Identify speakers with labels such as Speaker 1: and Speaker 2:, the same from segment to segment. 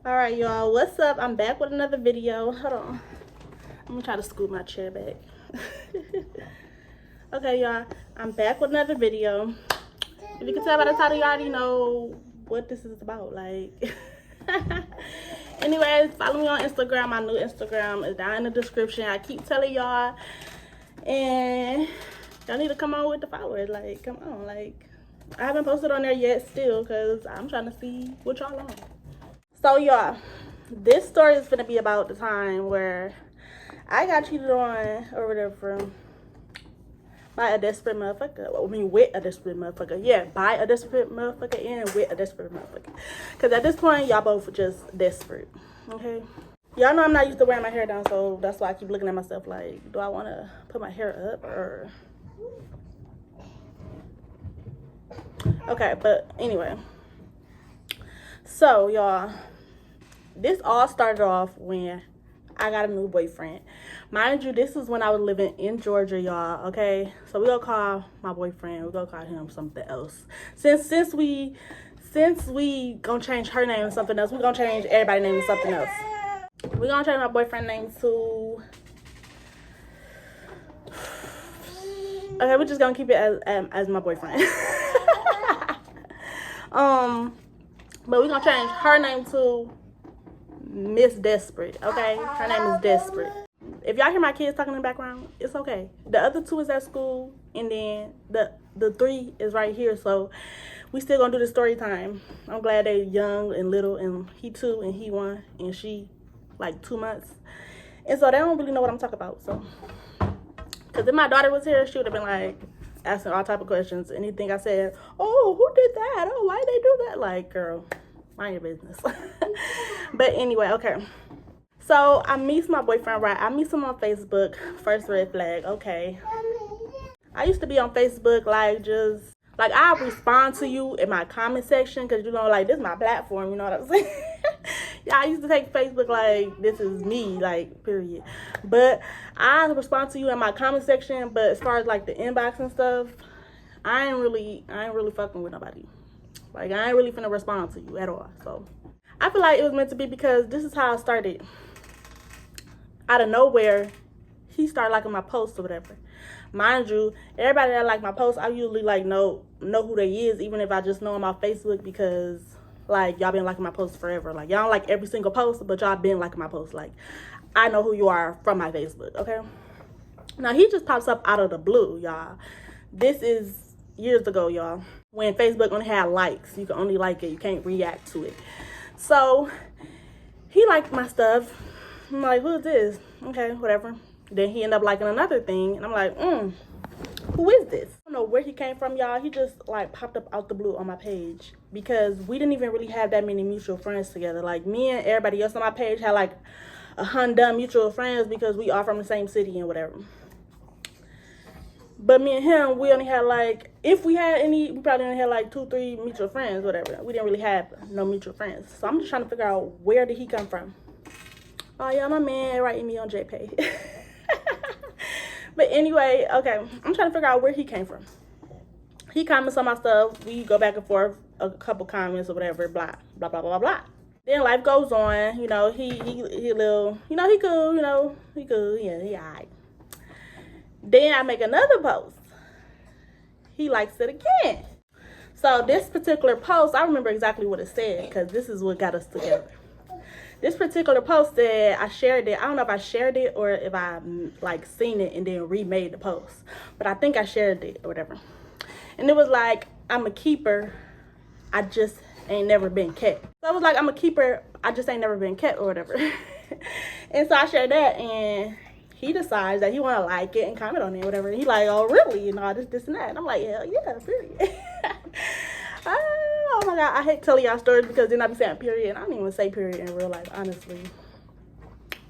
Speaker 1: All right, y'all, what's up? I'm back with another video. Hold on, I'm gonna try to scoot my chair back. Okay, y'all, I'm back with another video. If you can tell by the title, you already know what this is about. Like, anyways, follow me on Instagram. My new Instagram is down in the description. I keep telling y'all, and y'all need to come on with the followers. Like, come on. Like, I haven't posted on there yet still because I'm trying to see what y'all on. So y'all, this story is gonna be about the time where I got cheated on or whatever by a desperate motherfucker. I mean, with a desperate motherfucker. Yeah, by a desperate motherfucker and with a desperate motherfucker. Because at this point, y'all both just desperate. Okay? Y'all know I'm not used to wearing my hair down, so that's why I keep looking at myself like, do I want to put my hair up or... Okay, but anyway. So, y'all, this all started off when I got a new boyfriend. Mind you, this is when I was living in Georgia, y'all, okay? So, we're going to call my boyfriend, we're going to call him something else. Since we going to change her name to something else, we're going to change everybody's name to something else. We're going to change my boyfriend's name to... Okay, we're just going to keep it as my boyfriend. But we're gonna change her name to Miss Desperate, okay? Her name is Desperate. If y'all hear my kids talking in the background, it's okay. The other two is at school, and then the three is right here, so we still gonna do the story time. I'm glad they're young and little, and he 2 and he 1 and she like 2 months. And so they don't really know what I'm talking about, so. Cause if my daughter was here, she would have been like, asking all type of questions. Anything I said, oh, who did that? Oh, why they do that? Like, girl, mind your business. But anyway, okay. So I meet my boyfriend, right? I meet him on Facebook. First red flag, okay. I used to be on Facebook, like, just, like, I respond to you in my comment section, because, you know, like, this is my platform, you know what I'm saying? Yeah, I used to take Facebook like this is me, like, period. But I respond to you in my comment section, but as far as like the inbox and stuff, I ain't really fucking with nobody. Like, I ain't really finna respond to you at all. So I feel like it was meant to be, because this is how I started. Out of nowhere, he started liking my posts or whatever. Mind you, everybody that like my posts, I usually like know who they is, even if I just know them off Facebook, because like, y'all been liking my posts forever. Like, y'all don't like every single post, but y'all been liking my posts. Like, I know who you are from my Facebook, okay? Now, he just pops up out of the blue, y'all. This is years ago, y'all, when Facebook only had likes. You can only like it. You can't react to it. So, he liked my stuff. I'm like, who is this? Okay, whatever. Then he ended up liking another thing. And I'm like, who is this? I don't know where he came from, y'all. He just like popped up out the blue on my page, because we didn't even really have that many mutual friends together. Like, me and everybody else on my page had like 100 mutual friends, because we are from the same city and whatever. But me and him, we only had like, if we had any, we probably only had like 2-3 mutual friends, whatever. We didn't really have no mutual friends. So I'm just trying to figure out, where did he come from? Oh yeah, my man writing me on JPay. But anyway, okay, I'm trying to figure out where he came from. He comments on my stuff. We go back and forth, a couple comments or whatever, blah, blah, blah, blah, blah. Then life goes on, you know, he little, you know, he cool, you know, he cool, yeah, he all right. Then I make another post. He likes it again. So this particular post, I remember exactly what it said, because this is what got us together. This particular post said, I shared it. I don't know if I shared it or if I like seen it and then remade the post. But I think I shared it or whatever. And it was like, I'm a keeper. I just ain't never been kept. So I was like, I'm a keeper. I just ain't never been kept or whatever. And so I shared that, and he decides that he want to like it and comment on it or whatever. And he like, oh, really? You know, this and that. And I'm like, hell yeah, period. Oh my God, I hate telling y'all stories, because then I be saying period, and I don't even say period in real life, honestly.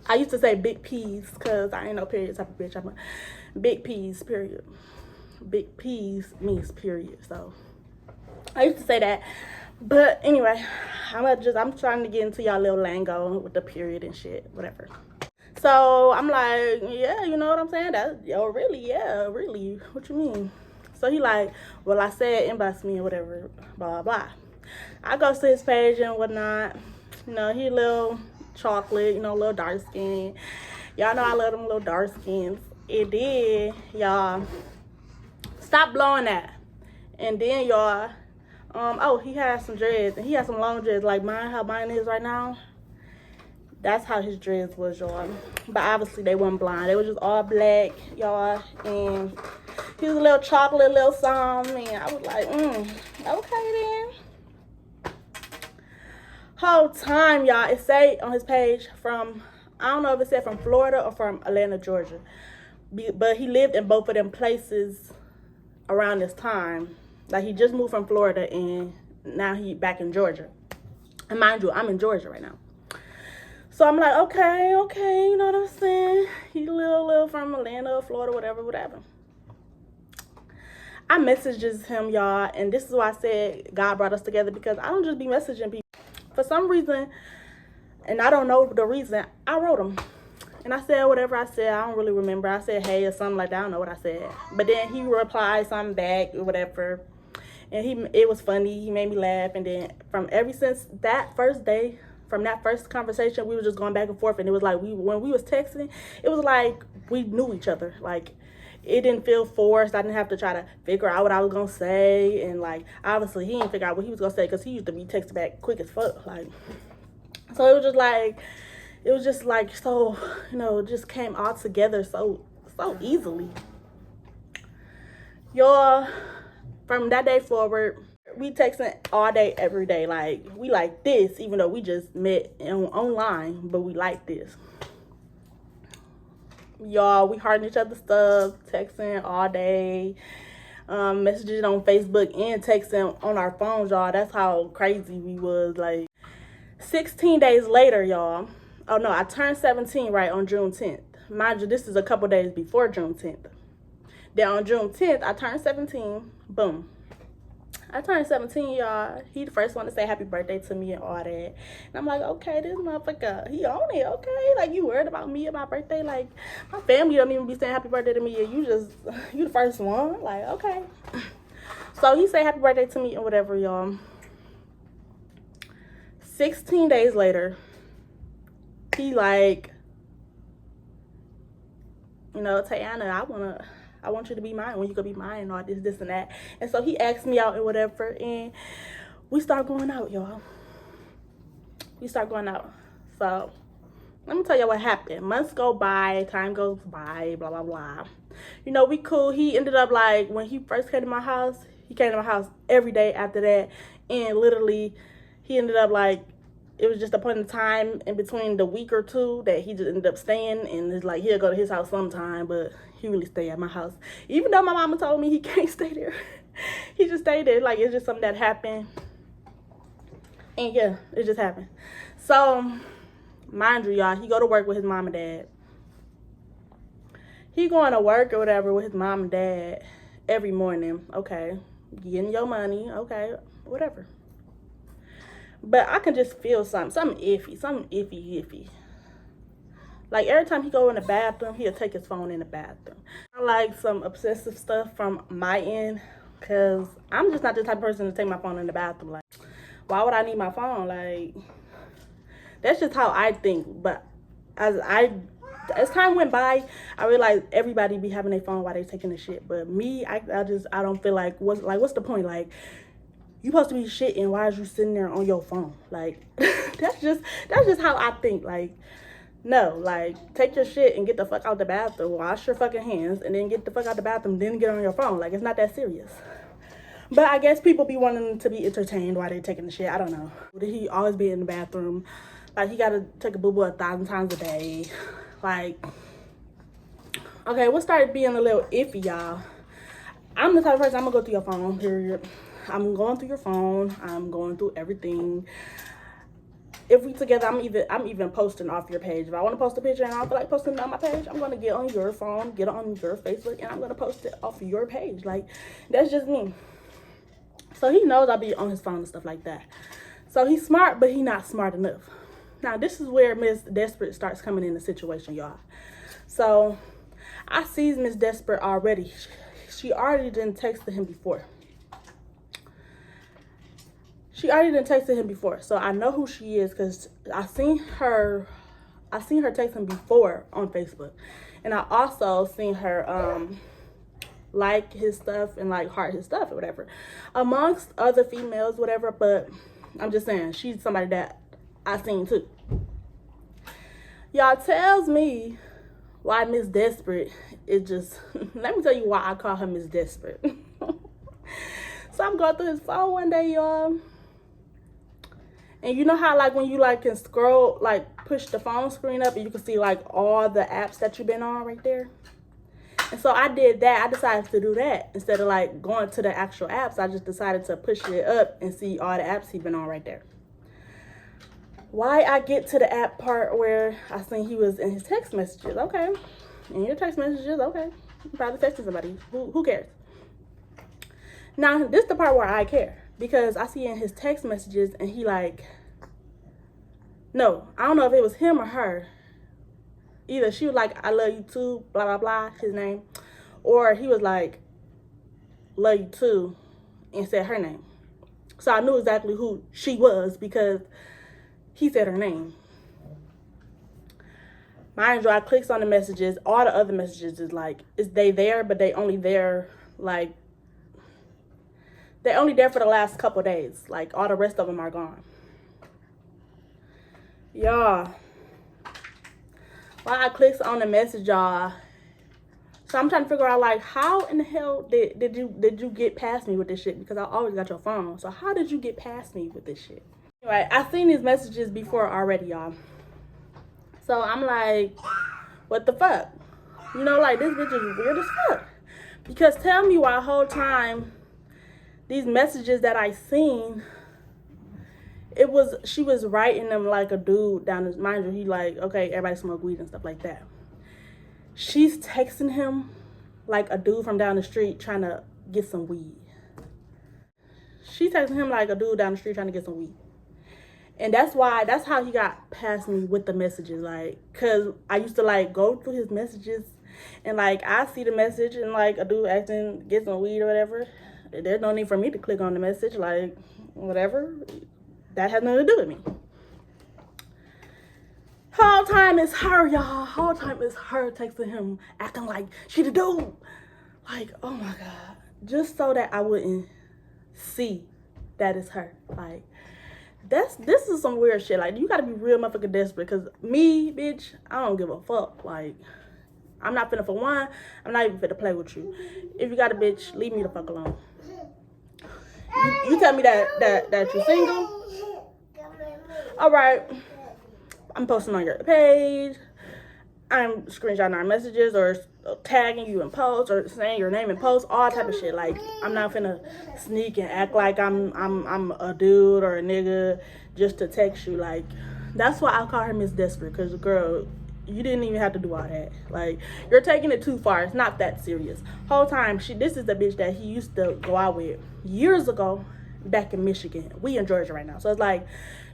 Speaker 1: I used to say big P's, because I ain't no period type of bitch. I'm a big P's, period. Big P's means period, so I used to say that. But anyway, I'm trying to get into y'all little lingo with the period and shit, whatever. So I'm like, yeah, you know what I'm saying? That, yo, really, yeah, really, what you mean? So he like, well, I said inbox me or whatever, blah, blah, blah. I go to his page and whatnot. You know, he a little chocolate, you know, a little dark skin. Y'all know I love them little dark skins. And then, y'all, stop blowing that. And then, y'all, oh, he has some dreads. And he has some long dreads like mine, how mine is right now. That's how his dreads was, y'all. But obviously, they weren't blonde. They were just all black, y'all. And he was a little chocolate, little something. And I was like, okay then. Whole time, y'all, it say on his page from, I don't know if it said from Florida or from Atlanta, Georgia. But he lived in both of them places around this time. Like, he just moved from Florida and now he back in Georgia. And mind you, I'm in Georgia right now. So I'm like, okay, you know what I'm saying? He a little from Atlanta, Florida, whatever. I messaged him, y'all, and this is why I said God brought us together, because I don't just be messaging people. For some reason, and I don't know the reason, I wrote him. And I said whatever I said. I don't really remember. I said hey or something like that. I don't know what I said. But then he replied something back or whatever. And it was funny. He made me laugh. And then ever since that first day, from that first conversation, we were just going back and forth. And it was like, when we was texting, it was like we knew each other. Like, it didn't feel forced. I didn't have to try to figure out what I was going to say. And, like, obviously, he didn't figure out what he was going to say because he used to be texting back quick as fuck. Like, so it was just like, so, you know, it just came all together so easily. Y'all, from that day forward, we texting all day, every day. Like, we like this, even though we just met online, but we like this. Y'all, we hearting each other's stuff, texting all day, messaging on Facebook and texting on our phones, y'all. That's how crazy we was. Like, 16 days later, y'all. Oh, no, I turned 17, right, on June 10th. Mind you, this is a couple days before June 10th. Then on June 10th, I turned 17. Boom. I turned 17, y'all. He the first one to say happy birthday to me and all that. And I'm like, okay, this motherfucker, he on it, okay? Like, you worried about me and my birthday? Like, my family don't even be saying happy birthday to me, and you the first one? Like, okay. So he said happy birthday to me and whatever, y'all. 16 days later, he like, you know, Tayana, I want you to be mine when you could be mine and all this and that. And so he asked me out and whatever, and we start going out, y'all. We start going out. So let me tell you what happened. Months go by, time goes by, blah, blah, blah. You know, we cool. He ended up, like, when he first came to my house, he came to my house every day after that. And literally, he ended up, like, it was just a point in time in between the week or two that he just ended up staying. And it's like, he'll go to his house sometime, but he really stay at my house. Even though my mama told me he can't stay there. He just stayed there. Like, it's just something that happened. And yeah, it just happened. So, mind you, y'all, he go to work with his mom and dad. He going to work or whatever with his mom and dad every morning. Okay. Getting your money. Okay. Whatever. But I can just feel something iffy. Like, every time he go in the bathroom, he'll take his phone in the bathroom. I like some obsessive stuff from my end, because I'm just not the type of person to take my phone in the bathroom. Like, why would I need my phone? Like, that's just how I think. But as time went by, I realized everybody be having their phone while they taking the shit. But me, I don't feel like, what's the point? Like, you supposed to be shitting. Why is you sitting there on your phone? Like, that's just how I think. Like, no, like, take your shit and get the fuck out the bathroom. Wash your fucking hands and then get the fuck out the bathroom. Then get on your phone. Like, it's not that serious. But I guess people be wanting to be entertained while they taking the shit. I don't know. He always be in the bathroom. Like, he gotta take a boo-boo 1,000 times a day. Like, okay, what started being a little iffy, y'all? I'm the type of person, I'm gonna go through your phone, period. I'm going through your phone. I'm going through everything. If we together, I'm even posting off your page. If I want to post a picture and I don't feel like posting it on my page, I'm going to get on your phone, get on your Facebook, and I'm going to post it off your page. Like, that's just me. So he knows I'll be on his phone and stuff like that. So he's smart, but he's not smart enough. Now, this is where Miss Desperate starts coming in the situation, y'all. So I sees Miss Desperate already. She already done texted him before. She already done texted him before, so I know who she is because I seen her text him before on Facebook, and I also seen her like his stuff and like heart his stuff or whatever, amongst other females, whatever. But I'm just saying she's somebody that I seen too. Y'all tells me why Miss Desperate is just let me tell you why I call her Miss Desperate. So I'm going through his phone one day, y'all. And you know how like when you like can scroll, like push the phone screen up and you can see like all the apps that you've been on right there. And so I did that. I decided to do that. Instead of like going to the actual apps, I just decided to push it up and see all the apps he's been on right there. Why I get to the app part where I seen he was in his text messages. Okay. In your text messages, okay. You probably texting somebody. Who cares? Now, this is the part where I care. Because I see in his text messages and he like, no, I don't know if it was him or her. Either she was like, I love you too, blah, blah, blah, his name. Or he was like, love you too, and said her name. So I knew exactly who she was because he said her name. Mind you, I clicks on the messages. All the other messages is like, is they there, but they only there like, they're only there for the last couple days. Like, all the rest of them are gone. Y'all. While I clicks on the message, y'all. So I'm trying to figure out, like, how in the hell did you get past me with this shit? Because I always got your phone. So how did you get past me with this shit? Anyway, I seen these messages before already, y'all. So I'm like, what the fuck? You know, like, this bitch is weird as fuck. Because tell me why the whole time these messages that I seen, she was writing them like a dude down his, mind you, he like, okay, everybody smoke weed and stuff like that. She's texting him like a dude from down the street trying to get some weed. She's texting him like a dude down the street trying to get some weed. And that's how he got past me with the messages, like, cause I used to like go through his messages and like I see the message and like a dude asking get some weed or whatever. There's no need for me to click on the message, like, whatever. That has nothing to do with me. Whole time it's her, y'all. Whole time it's her texting him, acting like she the dude. Like, oh my God. Just so that I wouldn't see that it's her. Like, this is some weird shit. Like, you gotta be real motherfucking desperate. Because me, bitch, I don't give a fuck. Like, I'm not finna for one. I'm not even finna play with you. If you got a bitch, leave me the fuck alone. You tell me that you're single. All right. I'm posting on your page. I'm screenshotting our messages or tagging you in posts or saying your name in posts, all type of shit. Like, I'm not finna sneak and act like I'm a dude or a nigga just to text you. Like, that's why I call her Miss Desperate, because girl, you didn't even have to do all that. Like, you're taking it too far. It's not that serious. Whole time, this is the bitch that he used to go out with years ago back in Michigan. We in Georgia right now. So it's like,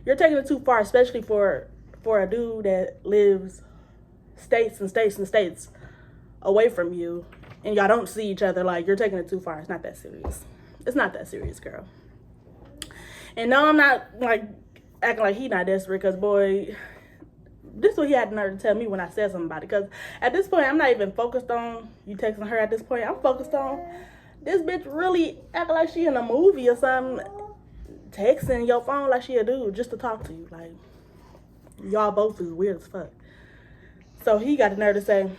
Speaker 1: you're taking it too far, especially for a dude that lives states and states and states away from you and y'all don't see each other. Like, you're taking it too far. It's not that serious. It's not that serious, girl. And no, I'm not like acting like he not desperate, because boy, this is what he had the nerve to tell me when I said something about it. Because at this point, I'm not even focused on you texting her at this point. I'm focused on this bitch really acting like she in a movie or something, texting your phone like she a dude just to talk to you. Like, y'all both is weird as fuck. So he got the nerve to say,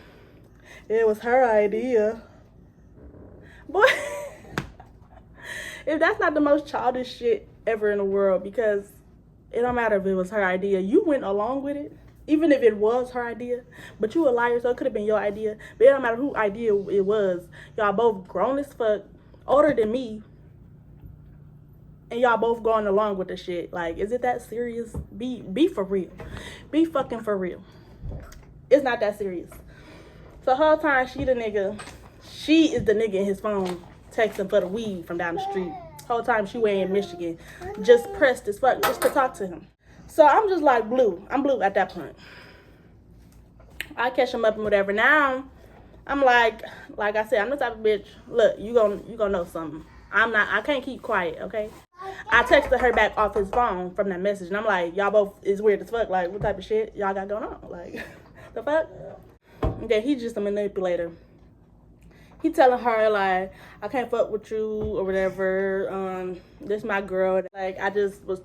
Speaker 1: it was her idea. Boy, if that's not the most childish shit ever in the world, because it don't matter if it was her idea. You went along with it, even if it was her idea. But you a liar, so it could have been your idea. But it don't matter whose idea it was. Y'all both grown as fuck, older than me, and y'all both going along with the shit. Like, is it that serious? Be for real. Be fucking for real. It's not that serious. So the whole time she is the nigga in his phone texting for the weed from down the street. Whole time she way in Michigan, just pressed as fuck just to talk to him. So I'm just like blue. I'm blue at that point. I catch him up and whatever. Now I'm like I said, I'm the type of bitch. Look, you gonna know something. I can't keep quiet, okay? I texted her back off his phone from that message, and I'm like, y'all both is weird as fuck. Like, what type of shit y'all got going on? Like, the fuck? Okay, he's just a manipulator. He telling her, like, I can't fuck with you or whatever. This my girl. Like, I just was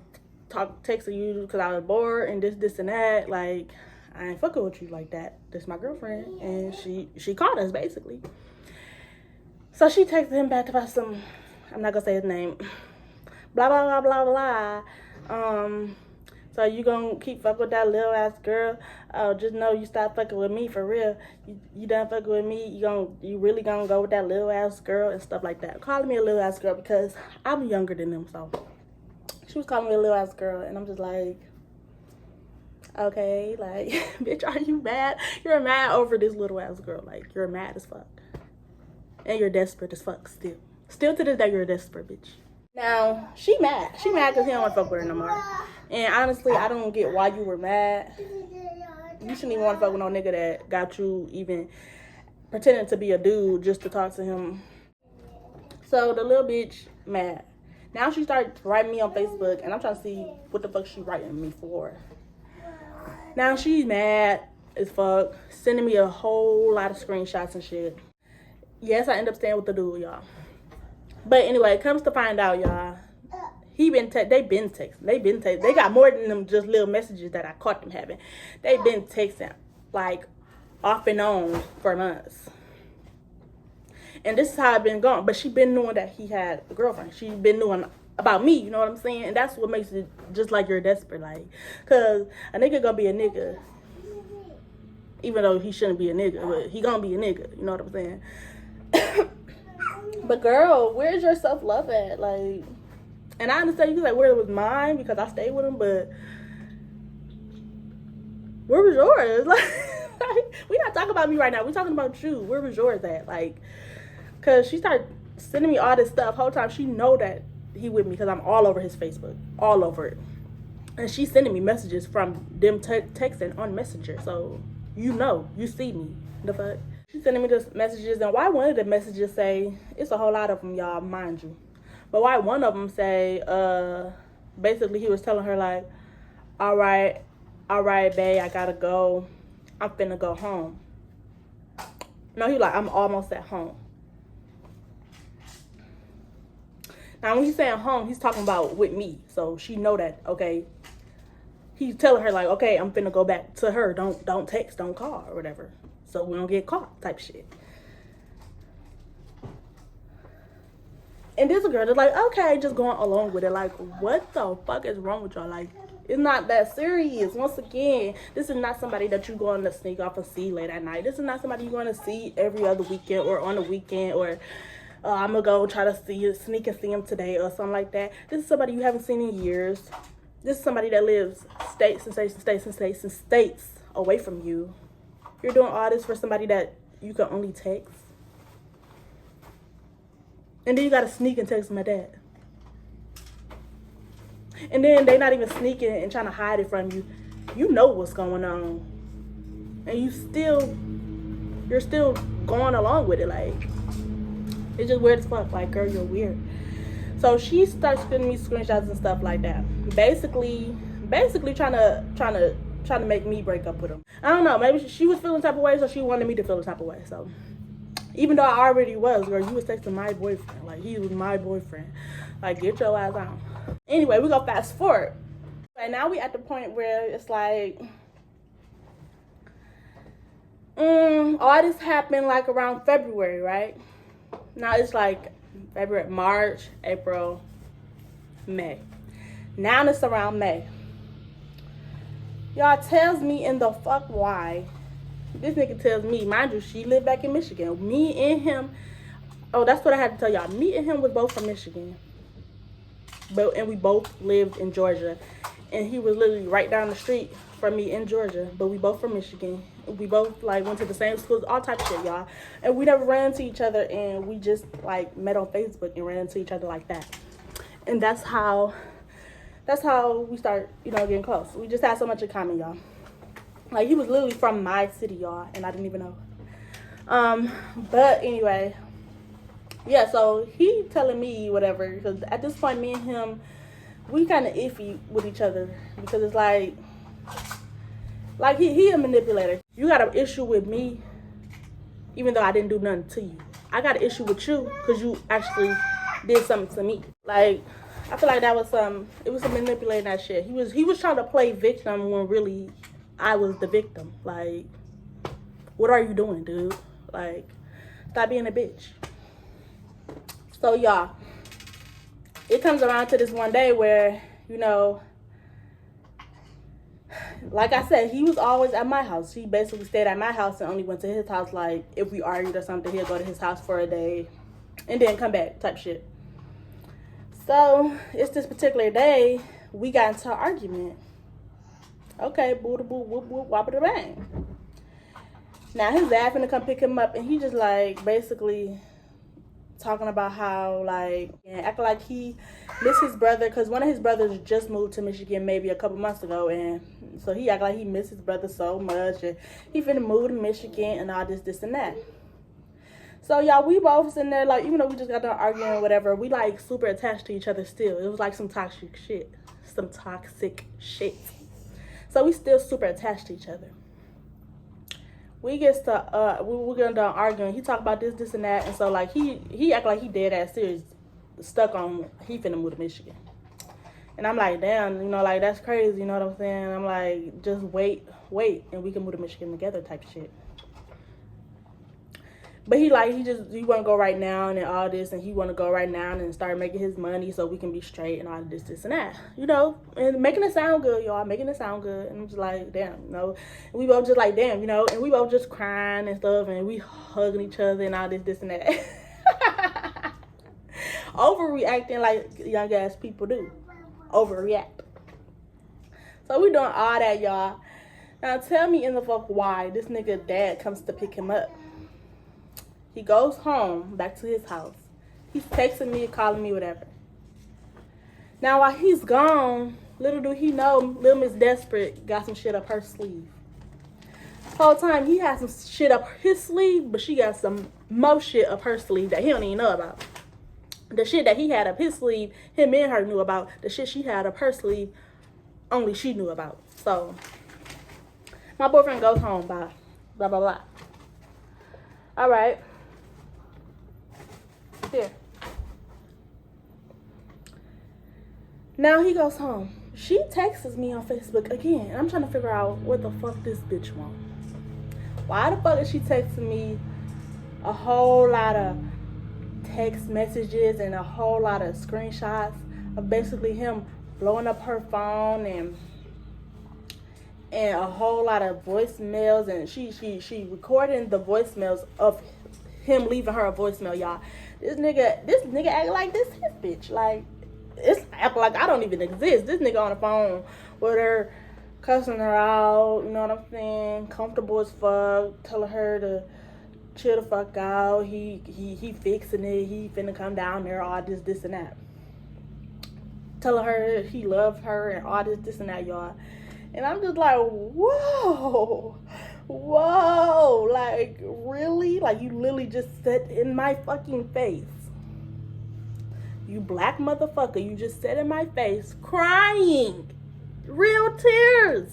Speaker 1: texting you because I was bored and this, and that. Like, I ain't fucking with you like that. This my girlfriend. And she called us, basically. So she texted him back about some, I'm not going to say his name. Blah, blah, blah, blah, blah. So you gonna keep fucking with that little ass girl? Oh, just know you stop fucking with me for real. You done fucking with me. You really gonna go with that little ass girl and stuff like that. Calling me a little ass girl because I'm younger than them. So she was calling me a little ass girl, and I'm just like, okay, like, bitch, are you mad? You're mad over this little ass girl. Like, you're mad as fuck, and you're desperate as fuck still. Still to this day, you're a desperate bitch. Now, she mad. She mad because he don't want to fuck with her no more. And honestly, I don't get why you were mad. You shouldn't even want to fuck with no nigga that got you even pretending to be a dude just to talk to him. So the little bitch mad. Now she started writing me on Facebook, and I'm trying to see what the fuck she writing me for. Now she's mad as fuck, sending me a whole lot of screenshots and shit. Yes, I end up staying with the dude, y'all. But anyway, it comes to find out, y'all, they been texting. They got more than them just little messages that I caught them having. They been texting, like, off and on for months. And this is how it been going. But she been knowing that he had a girlfriend. She been knowing about me, you know what I'm saying? And that's what makes it just like you're desperate, like, cause a nigga gonna be a nigga, even though he shouldn't be a nigga, but he gonna be a nigga, you know what I'm saying? But girl, where's your self-love at? Like, and I understand you can say, where it was mine because I stayed with him, but where was yours? Like, we not talking about me right now. We talking about you. Where was yours at? Like, cause she started sending me all this stuff. Whole time she know that he with me because I'm all over his Facebook, all over it. And she's sending me messages from them texting on Messenger. So you know, you see me. The fuck? She's sending me those messages, and why one of the messages say, it's a whole lot of them, y'all, mind you. But why one of them say, basically he was telling her, like, all right, babe, I gotta go. I'm finna go home. No, he was like, I'm almost at home. Now, when he's saying home, he's talking about with me. So she know that, okay. He's telling her, like, okay, I'm finna go back to her. Don't text, don't call, or whatever. So we don't get caught, type shit. And this girl is like, okay, just going along with it. Like, what the fuck is wrong with y'all? Like, it's not that serious. Once again, this is not somebody that you're going to sneak off and see late at night. This is not somebody you're going to see every other weekend or on the weekend, or I'm going to go try to sneak and see him today or something like that. This is somebody you haven't seen in years. This is somebody that lives states and states and states and states and states away from you. You're doing all this for somebody that you can only text. And then you gotta sneak and text my dad. And then they not even sneaking and trying to hide it from you. You know what's going on. And you're still going along with it. Like, it's just weird as fuck. Like, girl, you're weird. So she starts sending me screenshots and stuff like that. Basically trying to make me break up with him. I don't know. Maybe she was feeling the type of way, so she wanted me to feel the type of way. So even though I already was, girl, you was texting my boyfriend. Like, he was my boyfriend. Like, get your ass on. Anyway, we go fast forward. And now we at the point where it's like, all this happened like around February, right? Now it's like February, March, April, May. Now it's around May. Y'all tells me in the fuck why. This nigga tells me, mind you, she lived back in Michigan. Me and him, oh, that's what I had to tell y'all. Me and him was both from Michigan. And we both lived in Georgia. And he was literally right down the street from me in Georgia. But we both from Michigan. We both, like, went to the same schools, all type of shit, y'all. And we never ran into each other, and we just, like, met on Facebook and ran into each other like that. And that's how we start, getting close. We just had so much in common, y'all. Like, he was literally from my city, y'all, and I didn't even know. But anyway, Yeah, so he telling me whatever, because at this point, me and him, we kind of iffy with each other, because it's like he a manipulator. You got an issue with me, even though I didn't do nothing to you. I got an issue with you because you actually did something to me. Like, I feel like that was it was some manipulating that shit. He was trying to play victim when really I was the victim. Like, what are you doing, dude? Like, stop being a bitch. So y'all, it comes around to this one day where, you know, like I said, he was always at my house. He basically stayed at my house and only went to his house, like, if we argued or something, he'll go to his house for a day and then come back type shit. So, it's this particular day, we got into an argument. Okay, boo-da-boo, whoop-whoop, wop-a-da-bang. Now, his dad finna come pick him up, and he just, like, basically talking about how, like, acting like he missed his brother, because one of his brothers just moved to Michigan maybe a couple months ago, and so he acted like he missed his brother so much, and he finna move to Michigan and all this and that. So y'all, we both sitting there, like, even though we just got done arguing or whatever, we like super attached to each other still. It was like some toxic shit. So we still super attached to each other. We get to we're getting done arguing. He talk about this and that, and so like he act like he dead ass serious, stuck on he finna move to Michigan. And I'm like, damn, you know, like, that's crazy, you know what I'm saying? I'm like, just wait, and we can move to Michigan together type shit. But he want to go right now and all this, and he want to go right now and start making his money so we can be straight and all this and that, you know, and making it sound good, y'all, making it sound good. And I'm just like, damn, you know, and we both just like, damn, you know, and we both just crying and stuff, and we hugging each other and all this and that. Overreacting like young ass people do. Overreact. So we doing all that, y'all. Now tell me in the fuck why this nigga dad comes to pick him up. He goes home, back to his house. He's texting me, calling me, whatever. Now, while he's gone, little do he know, little Miss Desperate got some shit up her sleeve. The whole time, he has some shit up his sleeve, but she got some more shit up her sleeve that he don't even know about. The shit that he had up his sleeve, him and her knew about. The shit she had up her sleeve, only she knew about. So, my boyfriend goes home, bye. Blah, blah, blah. All right. Here. Now he goes home. She texts me on Facebook again. And I'm trying to figure out what the fuck this bitch wants. Why the fuck is she texting me a whole lot of text messages and a whole lot of screenshots of basically him blowing up her phone and a whole lot of voicemails, and she recording the voicemails of him leaving her a voicemail, y'all. This nigga act like this his bitch. Like, it's act like I don't even exist. This nigga on the phone with her, cussing her out, you know what I'm saying? Comfortable as fuck, telling her to chill the fuck out. He fixing it. He finna come down there, all this and that. Telling her he loved her and all this and that, y'all. And I'm just like, whoa, like, really? Like, you literally just said in my fucking face. You black motherfucker, you just said in my face, crying, real tears,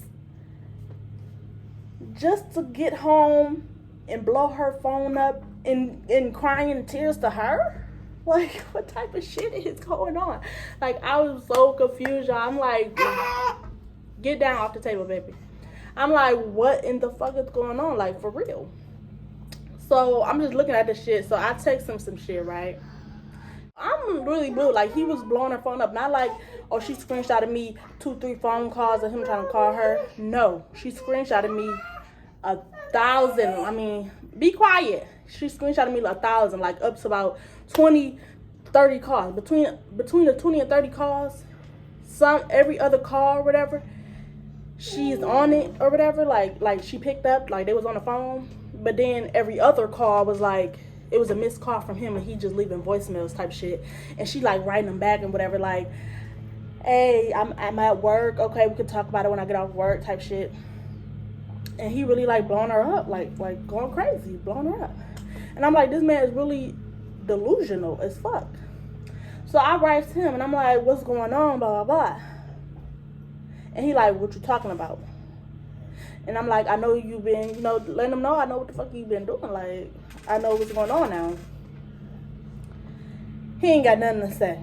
Speaker 1: just to get home and blow her phone up and crying tears to her? Like, what type of shit is going on? Like, I was so confused, y'all. I'm like, get down off the table, baby. I'm like, what in the fuck is going on? Like, for real. So, I'm just looking at this shit. So, I text him some shit, right? I'm really blue. Like, he was blowing her phone up. Not like, oh, she screenshotted me 2-3 phone calls of him trying to call her. No. She screenshotted me 1,000. I mean, be quiet. She screenshotted me 1,000. Like, up to about 20, 30 calls. Between the 20 and 30 calls, every other call or whatever, she's on it or whatever, like she picked up, like they was on the phone, but then every other call was like, it was a missed call from him and he just leaving voicemails type shit, and she like writing them back and whatever, like, hey, I'm at work, okay, we can talk about it when I get off work type shit. And he really like blowing her up, like going crazy, blowing her up. And I'm like, this man is really delusional as fuck. So I write to him and I'm like, what's going on, blah, blah, blah. And he like, what you talking about? And I'm like, I know you've been, you know, letting him know I know what the fuck you been doing. Like, I know what's going on now. He ain't got nothing to say.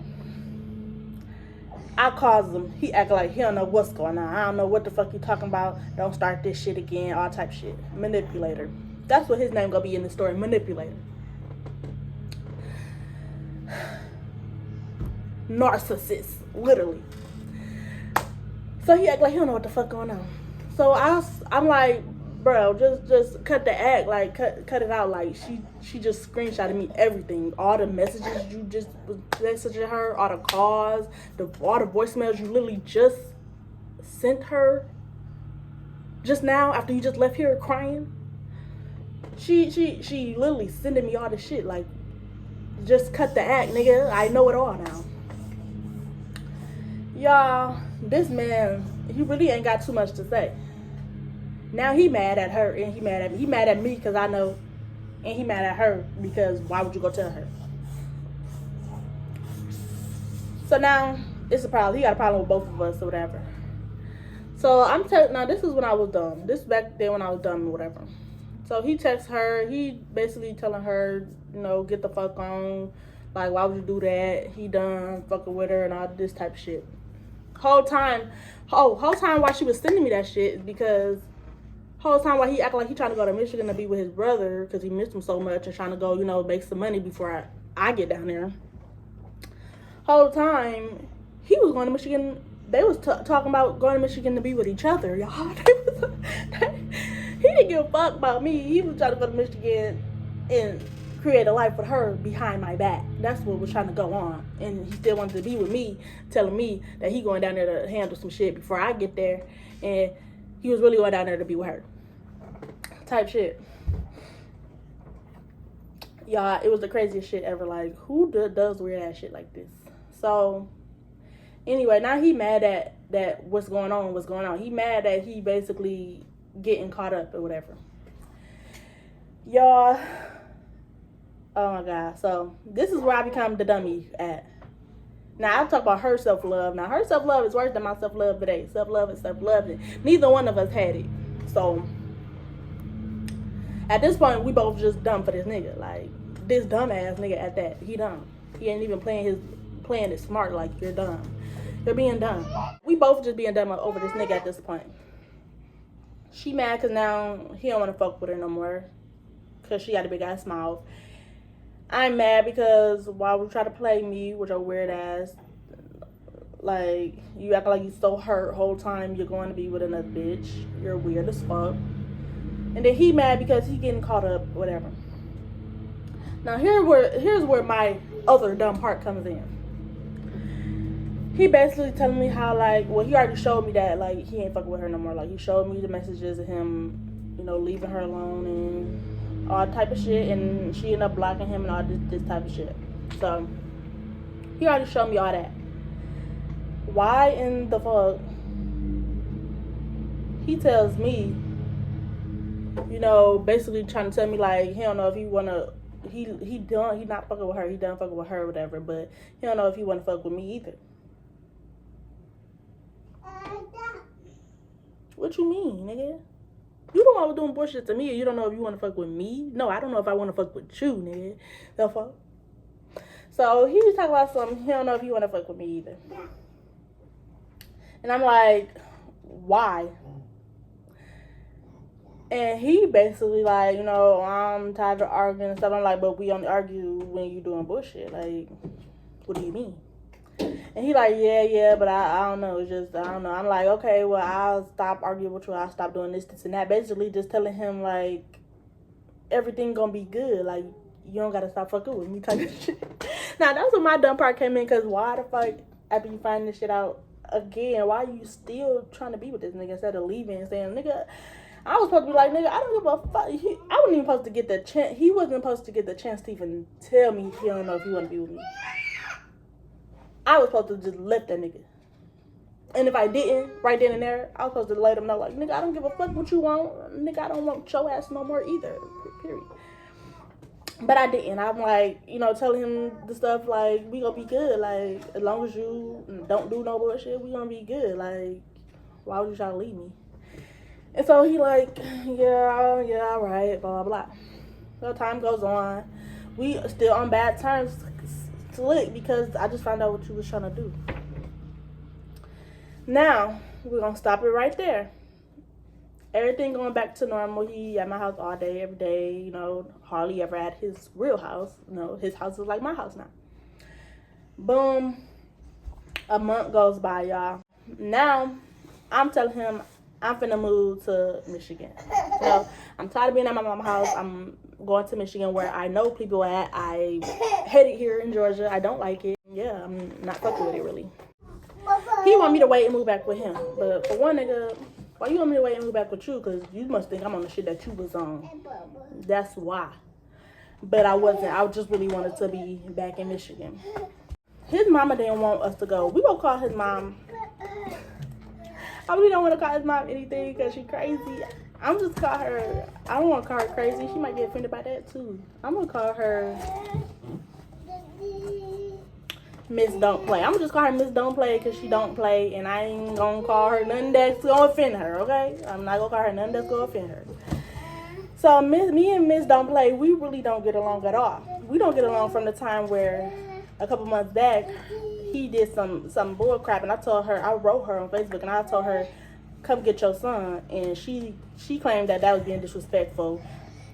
Speaker 1: I calls him. He act like he don't know what's going on. I don't know what the fuck you talking about. Don't start this shit again. All type shit. Manipulator. That's what his name gonna be in the story. Manipulator. Narcissist. Literally. So he act like he don't know what the fuck going on. So I'm like, bro, just cut the act. Like, cut it out. Like, she just screenshotted me everything. All the messages you just was messaging her. All the calls. All the voicemails you literally just sent her. Just now, after you just left here crying. She literally sending me all the shit. Like, just cut the act, nigga. I know it all now. Y'all, this man, he really ain't got too much to say. Now he mad at her and he mad at me. He mad at me because I know, and he mad at her because why would you go tell her? So now it's a problem. He got a problem with both of us or whatever. So now this is when I was dumb. This is back then when I was dumb or whatever. So he texts her. He basically telling her, you know, get the fuck on. Like, why would you do that? He done fucking with her and all this type of shit. Whole time while she was sending me that shit is because whole time while he acting like he trying to go to Michigan to be with his brother because he missed him so much and trying to go, you know, make some money before I get down there. Whole time he was going to Michigan. They was talking about going to Michigan to be with each other, y'all. He didn't give a fuck about me. He was trying to go to Michigan and create a life with her behind my back. That's what was trying to go on. And he still wanted to be with me, telling me that he going down there to handle some shit before I get there. And he was really going down there to be with her. Type shit. Y'all, it was the craziest shit ever. Like, who does weird ass shit like this? So, anyway, now he mad that what's going on. He mad that he basically getting caught up or whatever. Y'all, oh my God. So, this is where I become the dummy at. Now, I'll talk about her self-love. Now, her self-love is worse than my self-love today. Self-love is self-love. Neither one of us had it. So, at this point, we both just dumb for this nigga. Like, this dumbass nigga at that. He dumb. He ain't even playing it smart. Like, you're dumb. You're being dumb. We both just being dumb over this nigga at this point. She mad because now he don't want to fuck with her no more. Because she got a big ass mouth. I'm mad because why would you try to play me with your weird ass? Like, you act like you so hurt whole time you're going to be with another bitch. You're weird as fuck. And then he mad because he getting caught up, whatever. Now here's where my other dumb part comes in. He basically telling me how, like, well, he already showed me that, like, he ain't fucking with her no more. Like, he showed me the messages of him, you know, leaving her alone and all type of shit, and she ended up blocking him and all this type of shit. So, he already showed me all that. Why in the fuck he tells me, you know, basically trying to tell me, like, he don't know if he wanna, he not fucking with her, he done fucking with her or whatever, but he don't know if he wanna fuck with me either. What you mean, nigga? You the one was doing bullshit to me, and you don't know if you want to fuck with me? No, I don't know if I want to fuck with you, nigga. The fuck? So, he was talking about something. He don't know if you want to fuck with me either. And I'm like, why? And he basically like, you know, I'm tired of arguing and stuff. I'm like, but we only argue when you doing bullshit. Like, what do you mean? And he like, yeah, but I don't know. It's just, I don't know. I'm like, okay, well, I'll stop arguing with you. I'll stop doing this and that. Basically just telling him, like, everything gonna be good. Like, you don't gotta stop fucking with me type of shit. Now, that's when my dumb part came in, because why the fuck, after you find this shit out again, why are you still trying to be with this nigga instead of leaving and saying, nigga, I was supposed to be like, nigga, I don't give a fuck. I wasn't even supposed to get the chance. He wasn't supposed to get the chance to even tell me he don't know if he want to be with me. I was supposed to just let that nigga. And if I didn't, right then and there, I was supposed to let him know, like, nigga, I don't give a fuck what you want. Nigga, I don't want your ass no more either. Period. But I didn't. I'm like, you know, telling him the stuff like, we gonna be good. Like, as long as you don't do no bullshit, we gonna be good. Like, why would you try to leave me? And so he like, yeah, all right, blah, blah, blah. So time goes on. We still on bad terms, slick, because I just found out what you was trying to do. Now, we're going to stop it right there. Everything going back to normal. He at my house all day, every day, you know, hardly ever at his real house. You know, his house is like my house now. Boom. A month goes by, y'all. Now, I'm telling him I'm finna move to Michigan. So, I'm tired of being at my mom's house. I'm going to Michigan where I know people at. I hate it here in Georgia. I don't like it. Yeah, I'm not fucking with it, really. He want me to wait and move back with him. But for one nigga, why you want me to wait and move back with you? Because you must think I'm on the shit that you was on. That's why. But I wasn't. I just really wanted to be back in Michigan. His mama didn't want us to go. We gonna call his mom. I really don't want to call his mom anything because she crazy. I'm just call her. I don't want to call her crazy. She might get offended by that too. I'm gonna call her Miss Don't Play. I'm gonna just call her Miss Don't Play because she don't play, and I ain't gonna call her nothing that's gonna offend her. Okay, I'm not gonna call her nothing that's gonna offend her. So me and Miss Don't Play, we really don't get along at all. We don't get along from the time where a couple months back he did some bull crap, and I wrote her on Facebook, and I told her, come get your son, and she claimed that was being disrespectful.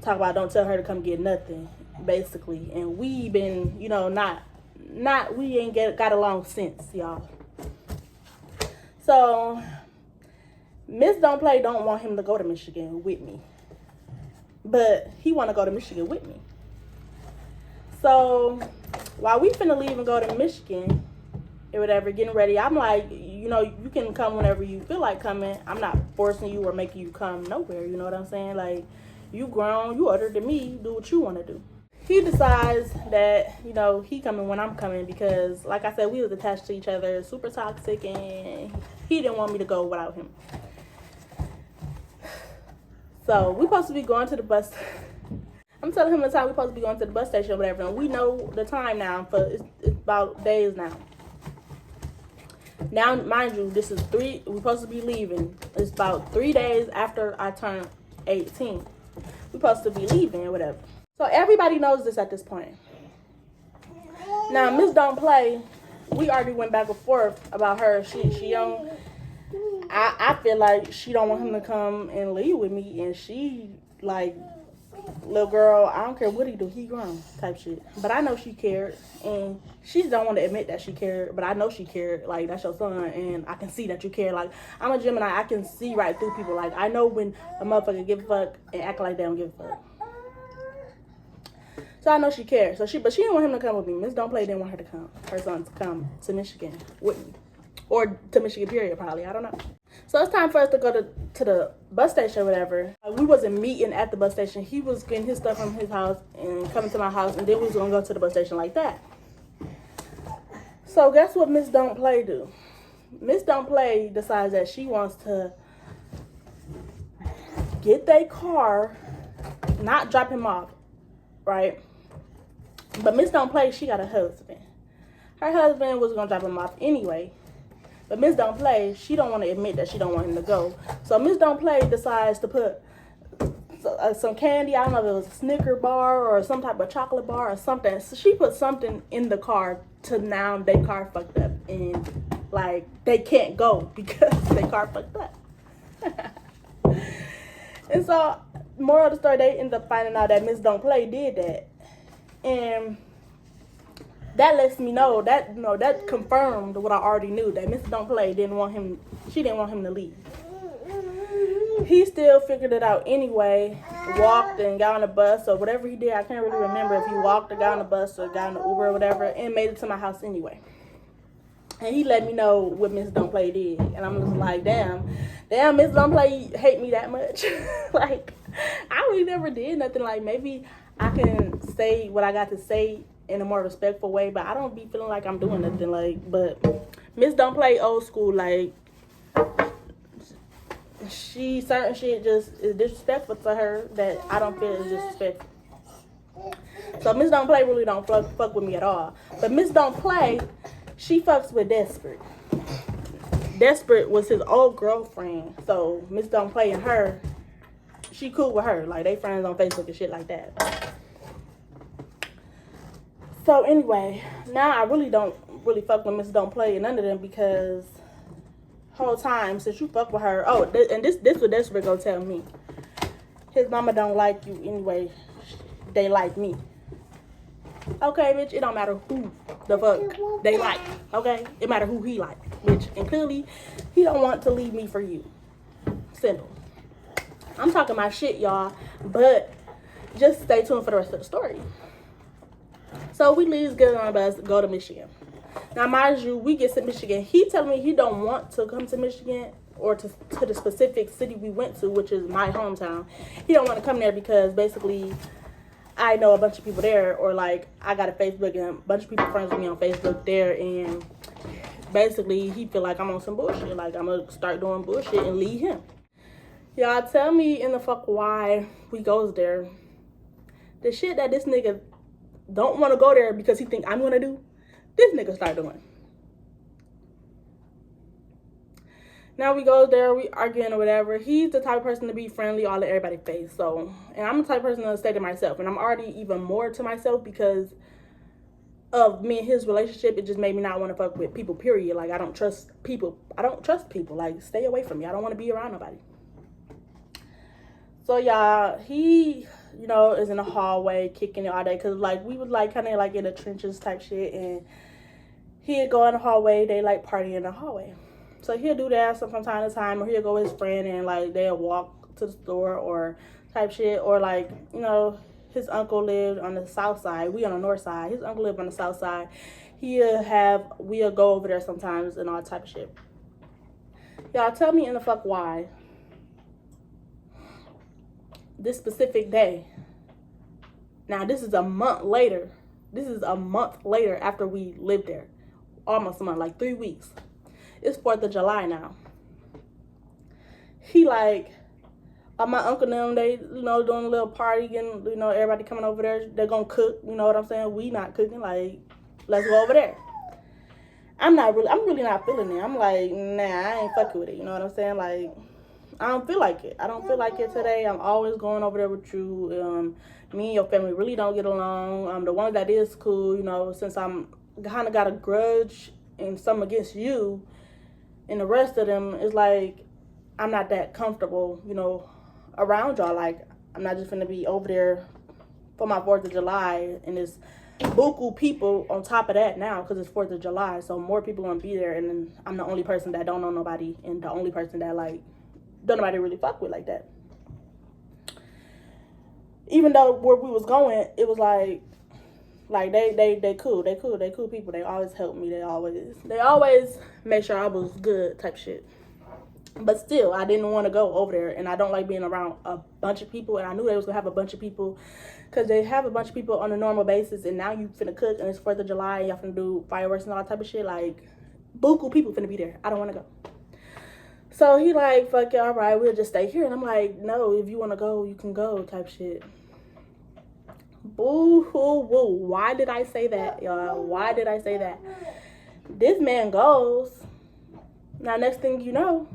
Speaker 1: Talk about don't tell her to come get nothing, basically. And we been, you know, we ain't got along since, y'all. So Miss Don't Play don't want him to go to Michigan with me, but he want to go to Michigan with me. So while we finna leave and go to Michigan or whatever, getting ready, I'm like, you know, you can come whenever you feel like coming. I'm not forcing you or making you come nowhere. You know what I'm saying? Like, you grown, you older than me, do what you want to do. He decides that, you know, he coming when I'm coming because, like I said, we was attached to each other, super toxic, and he didn't want me to go without him. So we supposed to be going to the bus. I'm telling him the time we supposed to be going to the bus station or whatever, and we know the time now. For it's about days now. Now, mind you, we're supposed to be leaving. It's about 3 days after I turn 18. We're supposed to be leaving or whatever. So everybody knows this at this point. Now, Miss Don't Play, we already went back and forth about her. She don't. I feel like she don't want him to come and leave with me, and she like, little girl, I don't care what he do, he grown type shit. But I know she cared, and she don't want to admit that she cared, but I know she cared. Like, that's your son, and I can see that you care. Like, I'm a Gemini, I can see right through people. Like, I know when a motherfucker give a fuck and act like they don't give a fuck. So I know she cares. But she didn't want him to come with me. Miss Don't Play didn't want her son to come to Michigan with me. Or to Michigan, period, probably. I don't know. So it's time for us to go to the bus station or whatever. We wasn't meeting at the bus station. He was getting his stuff from his house and coming to my house, and then we was going to go to the bus station like that. So guess what Miss Don't Play do? Miss Don't Play decides that she wants to get their car, not drop him off, right? But Miss Don't Play, she got a husband. Her husband was going to drop him off anyway. But Miss Don't Play, she don't want to admit that she don't want him to go. So Miss Don't Play decides to put some candy. I don't know if it was a Snicker bar or some type of chocolate bar or something. So she put something in the car to now their car fucked up. And, like, they can't go because their car fucked up. And so, moral of the story, they end up finding out that Miss Don't Play did that. And that lets me know that, that confirmed what I already knew, that Miss Don't Play she didn't want him to leave. He still figured it out anyway, walked and got on the bus or whatever he did. I can't really remember if he walked or got on the bus or got on the Uber or whatever, and made it to my house anyway. And he let me know what Miss Don't Play did. And I'm just like, damn, Miss Don't Play hate me that much. Like, I really never did nothing. Like, maybe I can say what I got to say in a more respectful way, but I don't be feeling like I'm doing nothing. Like, but Miss Don't Play old school. Like, certain shit just is disrespectful to her that I don't feel is disrespectful. So Miss Don't Play really don't fuck with me at all. But Miss Don't Play, she fucks with Desperate. Desperate was his old girlfriend. So Miss Don't Play and her, she cool with her. Like, they friends on Facebook and shit like that. So anyway, now I really don't fuck with Miss Don't Play and none of them, because whole time since you fuck with her, and this what Desperate gonna tell me. His mama don't like you anyway. They like me. Okay, bitch, it don't matter who the fuck they like. Okay? It matter who he like, bitch. And clearly, he don't want to leave me for you. Simple. I'm talking my shit, y'all. But just stay tuned for the rest of the story. So we leave, get on a bus, go to Michigan. Now, mind you, we get to Michigan. He telling me he don't want to come to Michigan or to the specific city we went to, which is my hometown. He don't want to come there because basically I know a bunch of people there, or like I got a Facebook and a bunch of people friends with me on Facebook there, and basically he feel like I'm on some bullshit. Like I'm gonna start doing bullshit and leave him. Y'all tell me in the fuck why we goes there. The shit that this nigga don't want to go there because he think I'm gonna do, this nigga start doing. Now we go there, we arguing or whatever. He's the type of person to be friendly all at everybody's face. So, and I'm the type of person to stay to myself. And I'm already even more to myself because of me and his relationship. It just made me not want to fuck with people, period. Like, I don't trust people. Like, stay away from me. I don't want to be around nobody. So, y'all, he, you know, is in the hallway kicking it all day. Because, like, we was, like, kind of, like, in the trenches type shit. And he'd go in the hallway. They, like, party in the hallway. So he'll do that from time to time, or he'll go with his friend and like they'll walk to the store or type shit, or like, you know, his uncle lived on the south side, we on the north side. His uncle lived on the south side. We'll go over there sometimes and all type of shit. Y'all tell me in the fuck why this specific day. Now this is a month later. This is a month later after we lived there. Almost a month, like 3 weeks. It's 4th of July now. He like, my uncle and them, they, you know, doing a little party, and, you know, everybody coming over there. They're gonna cook, you know what I'm saying? We not cooking, like, let's go over there. I'm really not feeling it. I'm like, nah, I ain't fucking with it, you know what I'm saying? Like, I don't feel like it. I don't feel like it today. I'm always going over there with you. Me and your family really don't get along. The one that is cool, you know, since I'm kind of got a grudge and something against you, and the rest of them is like, I'm not that comfortable, you know, around y'all. Like, I'm not just gonna be over there for my 4th of July and it's buku people on top of that now because it's 4th of July. So more people gonna be there, and then I'm the only person that don't know nobody and the only person that like don't nobody really fuck with like that. Even though where we was going, it was like they cool people. They always help me. They always make sure I was good type shit. But still, I didn't want to go over there, and I don't like being around a bunch of people. And I knew they was gonna have a bunch of people, cause they have a bunch of people on a normal basis. And now you finna cook, and it's 4th of July, and y'all finna do fireworks and all that type of shit. Like, buku people finna be there. I don't want to go. So he like, fuck it, all right, we'll just stay here. And I'm like, no, if you want to go, you can go type shit. Boo hoo woo. Why did I say that, y'all? Why did I say that? This man goes. Now, next thing you know,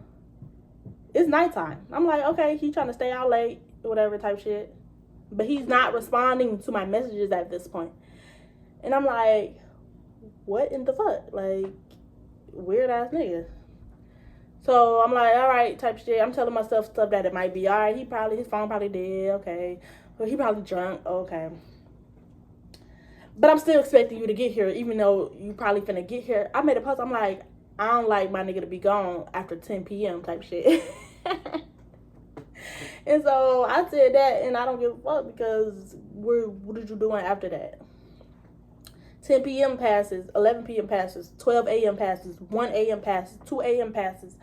Speaker 1: it's nighttime. I'm like, okay, he trying to stay out late, whatever type shit. But he's not responding to my messages at this point. And I'm like, what in the fuck? Like, weird ass nigga. So I'm like, all right, type shit. I'm telling myself stuff that it might be. All right, his phone probably dead. Okay. Well, he probably drunk. Okay. But I'm still expecting you to get here, even though you probably finna get here. I made a post. I'm like, I don't like my nigga to be gone after 10 p.m. type shit. And so I said that, and I don't give a fuck because what did you doing after that? 10 p.m. passes, 11 p.m. passes, 12 a.m. passes, 1 a.m. passes, 2 a.m. passes.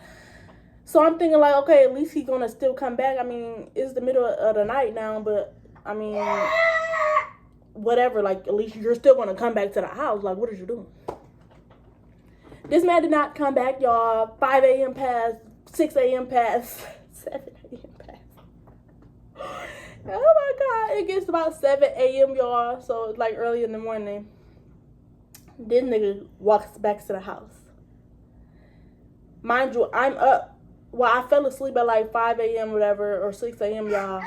Speaker 1: So I'm thinking like, okay, at least he's gonna still come back. I mean, it's the middle of the night now, but I mean, whatever. Like, at least you're still gonna come back to the house. Like, what are you doing? This man did not come back, y'all. 5 a.m. passed, 6 a.m. passed, 7 a.m. passed. Oh my God, it gets about 7 a.m. y'all, so it's like early in the morning. This nigga walks back to the house. Mind you, I'm up. Well, I fell asleep at like 5 a.m. whatever, or 6 a.m. y'all.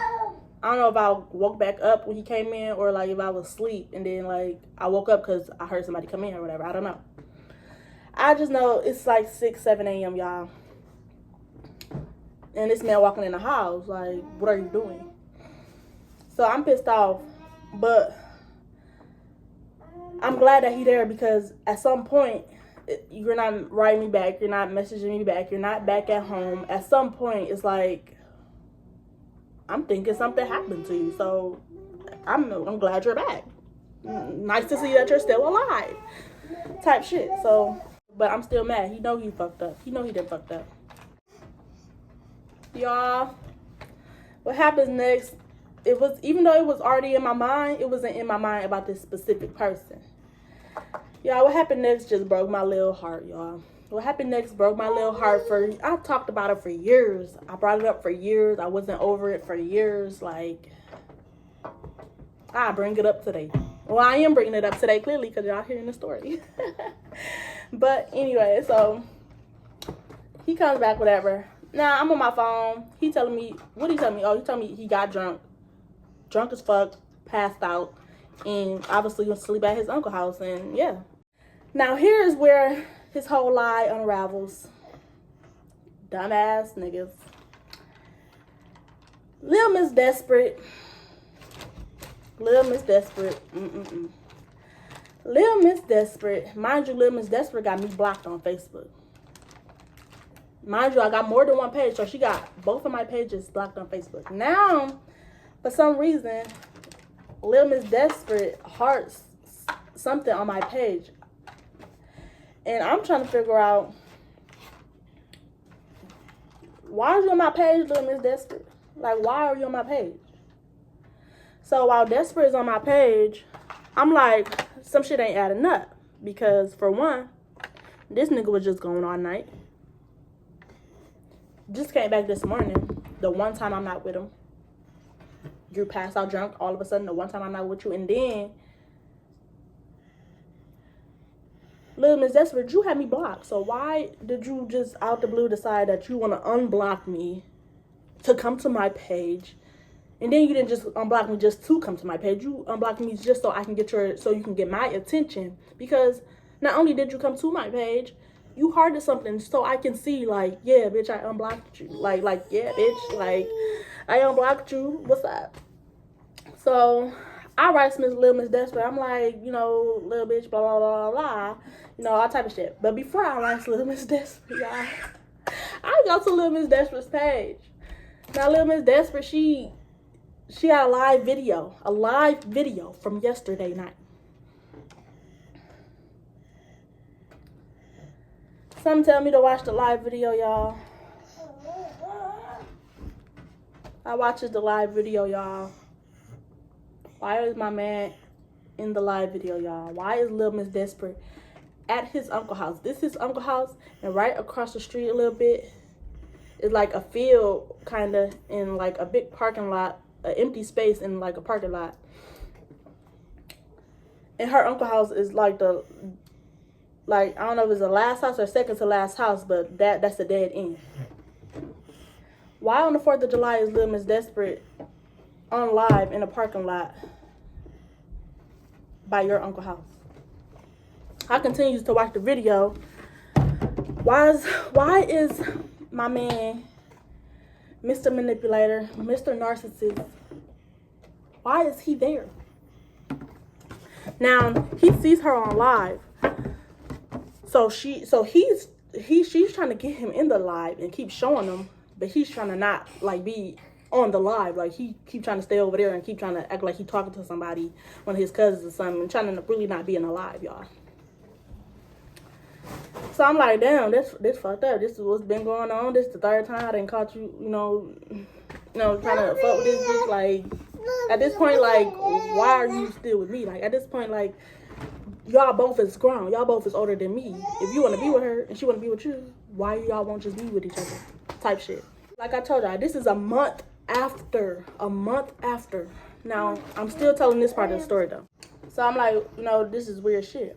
Speaker 1: I don't know if I woke back up when he came in, or like if I was asleep and then like I woke up because I heard somebody come in or whatever. I don't know. I just know it's like 6, 7 a.m. y'all. And this man walking in the house, like, what are you doing? So I'm pissed off, but I'm glad that he there, because at some point, you're not writing me back, you're not messaging me back, you're not back at home. At some point, it's like, I'm thinking something happened to you, so I'm glad you're back. Nice to see that you're still alive, type shit. So, but I'm still mad. He know he fucked up. He know he done fucked up. Y'all, what happens next? It was, even though it was already in my mind, it wasn't in my mind about this specific person. Y'all, what happened next just broke my little heart, y'all. What happened next broke my little heart. I talked about it for years. I brought it up for years. I wasn't over it for years. Like, I bring it up today. Well, I am bringing it up today, clearly, because y'all hearing the story. But anyway, so he comes back, whatever. Now, I'm on my phone. He telling me, what he telling me? Oh, he told me he got drunk as fuck, passed out, and obviously went to sleep at his uncle's house, and yeah. Now, here's where his whole lie unravels. Dumbass niggas. Lil Miss Desperate. Lil Miss Desperate. Lil Miss Desperate. Mind you, Lil Miss Desperate got me blocked on Facebook. Mind you, I got more than one page, so she got both of my pages blocked on Facebook. Now, for some reason, Lil Miss Desperate hearts something on my page. And I'm trying to figure out, why are you on my page, Lil Miss Desperate? Like, why are you on my page? So while Desperate is on my page, I'm like, some shit ain't adding up. Because for one, this nigga was just going all night. Just came back this morning. The one time I'm not with him. You passed out drunk all of a sudden. The one time I'm not with you. And then, Lil Miss Desperate, you had me blocked. So why did you just out the blue decide that you want to unblock me to come to my page? And then you didn't just unblock me just to come to my page. You unblocked me just so I can get so you can get my attention. Because not only did you come to my page, you hearted something so I can see, like, yeah, bitch, I unblocked you. Like, yeah, bitch, like, I unblocked you. What's up? So I write Lil Miss Desperate. I'm like, you know, little bitch, blah, blah, blah, blah, you know, all type of shit. But before I write Lil Miss Desperate, y'all, I go to Lil Miss Desperate's page. Now, Lil Miss Desperate, she had a live video from yesterday night. Some tell me to watch the live video, y'all. I watches the live video, y'all. Why is my man in the live video, y'all? Why is Lil Miss Desperate at his uncle's house? This is his uncle's house, and right across the street a little bit is like a field, kind of, in like a big parking lot, an empty space in like a parking lot. And her uncle's house is like I don't know if it's the last house or second to last house, but that's the dead end. Why on the 4th of July is Lil Miss Desperate on live in a parking lot by your uncle's house? I continue to watch the video. Why is my man, Mr. Manipulator, Mr. Narcissist, why is he there? Now, he sees her on live. So she's trying to get him in the live and keep showing him, but he's trying to not like be on the live. Like he keep trying to stay over there and keep trying to act like he talking to somebody, one of his cousins or something, and trying to really not be in the live, y'all. So I'm like, damn, this fucked up. This is what's been going on. This is the third time I done caught you, you know, trying to fuck with this bitch. Like, at this point, like, why are you still with me? Like, at this point, like, y'all both is grown. Y'all both is older than me. If you want to be with her and she want to be with you, why y'all won't just be with each other? Type shit. Like I told y'all, this is a month after. A month after. Now, I'm still telling this part of the story, though. So I'm like, you know, this is weird shit.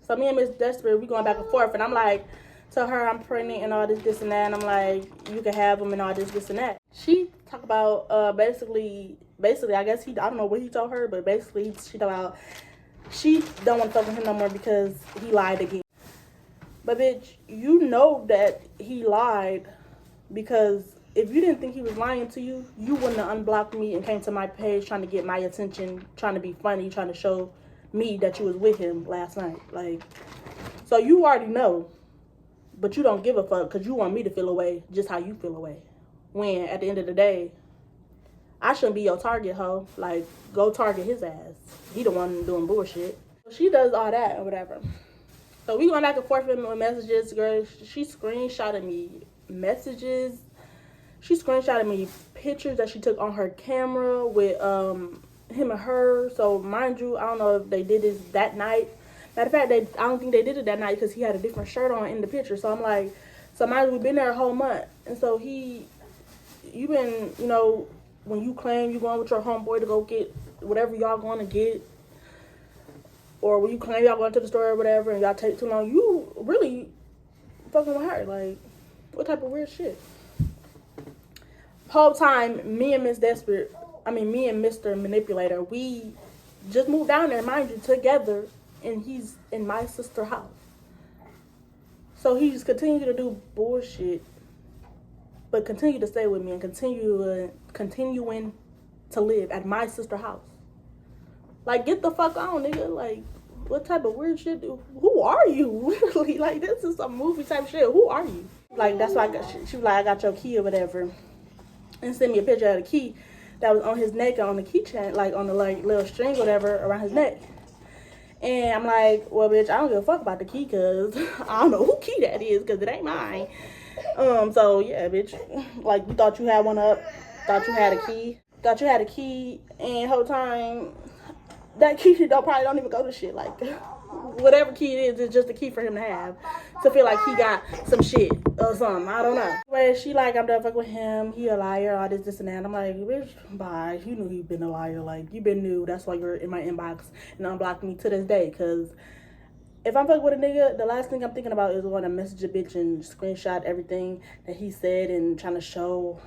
Speaker 1: So me and Miss Desperate, we going back and forth. And I'm like, tell her I'm pregnant and all this, and that. And I'm like, you can have him and all this, and that. She talk about, basically, I guess I don't know what he told her, but basically, she talk about, she don't want to fuck with him no more because he lied again. But bitch, you know that he lied, because if you didn't think he was lying to you, you wouldn't have unblocked me and came to my page trying to get my attention, trying to be funny, trying to show me that you was with him last night. Like, so you already know, but you don't give a fuck because you want me to feel away just how you feel away. When at the end of the day, I shouldn't be your target, hoe. Like, go target his ass. He the one doing bullshit. She does all that or whatever. So we going back and forth with messages, girl. She screenshotted me messages. She screenshotted me pictures that she took on her camera with him and her. So mind you, I don't know if they did this that night. Matter of fact, I don't think they did it that night because he had a different shirt on in the picture. So I'm like, so mind you, we've been there a whole month. And so you been, you know, when you claim you going with your homeboy to go get whatever y'all going to get, or when you claim y'all going to the store or whatever and y'all take too long, you really fucking with her. Like, what type of weird shit? Whole time, me and Mr. Manipulator, we just moved down there, mind you, together, and he's in my sister's house. So he just continued to do bullshit, but continue to stay with me and continuing to live at my sister's house. Like, get the fuck on, nigga. Like, what type of weird shit? Who are you? Really? Like, this is some movie type shit. Who are you? Like, that's why she was like, I got your key or whatever. And sent me a picture of the key that was on his neck, on the keychain, like on the like little string, whatever, around his neck. And I'm like, well, bitch, I don't give a fuck about the key, cause I don't know who key that is, cause it ain't mine. So yeah, bitch, like, you thought you had one up, thought you had a key, and whole time that key probably don't even go to shit. Like, whatever key it is, it's just a key for him to have, to feel like he got some shit or something. I don't know. Anyway, she like, I'm done fucking with him. He a liar, all this and that. I'm like, bitch, bye. You knew he been a liar. Like, you been new. That's why you're in my inbox and unblocked me to this day. Because if I'm fucking with a nigga, the last thing I'm thinking about is going to message a bitch and screenshot everything that he said and trying to show.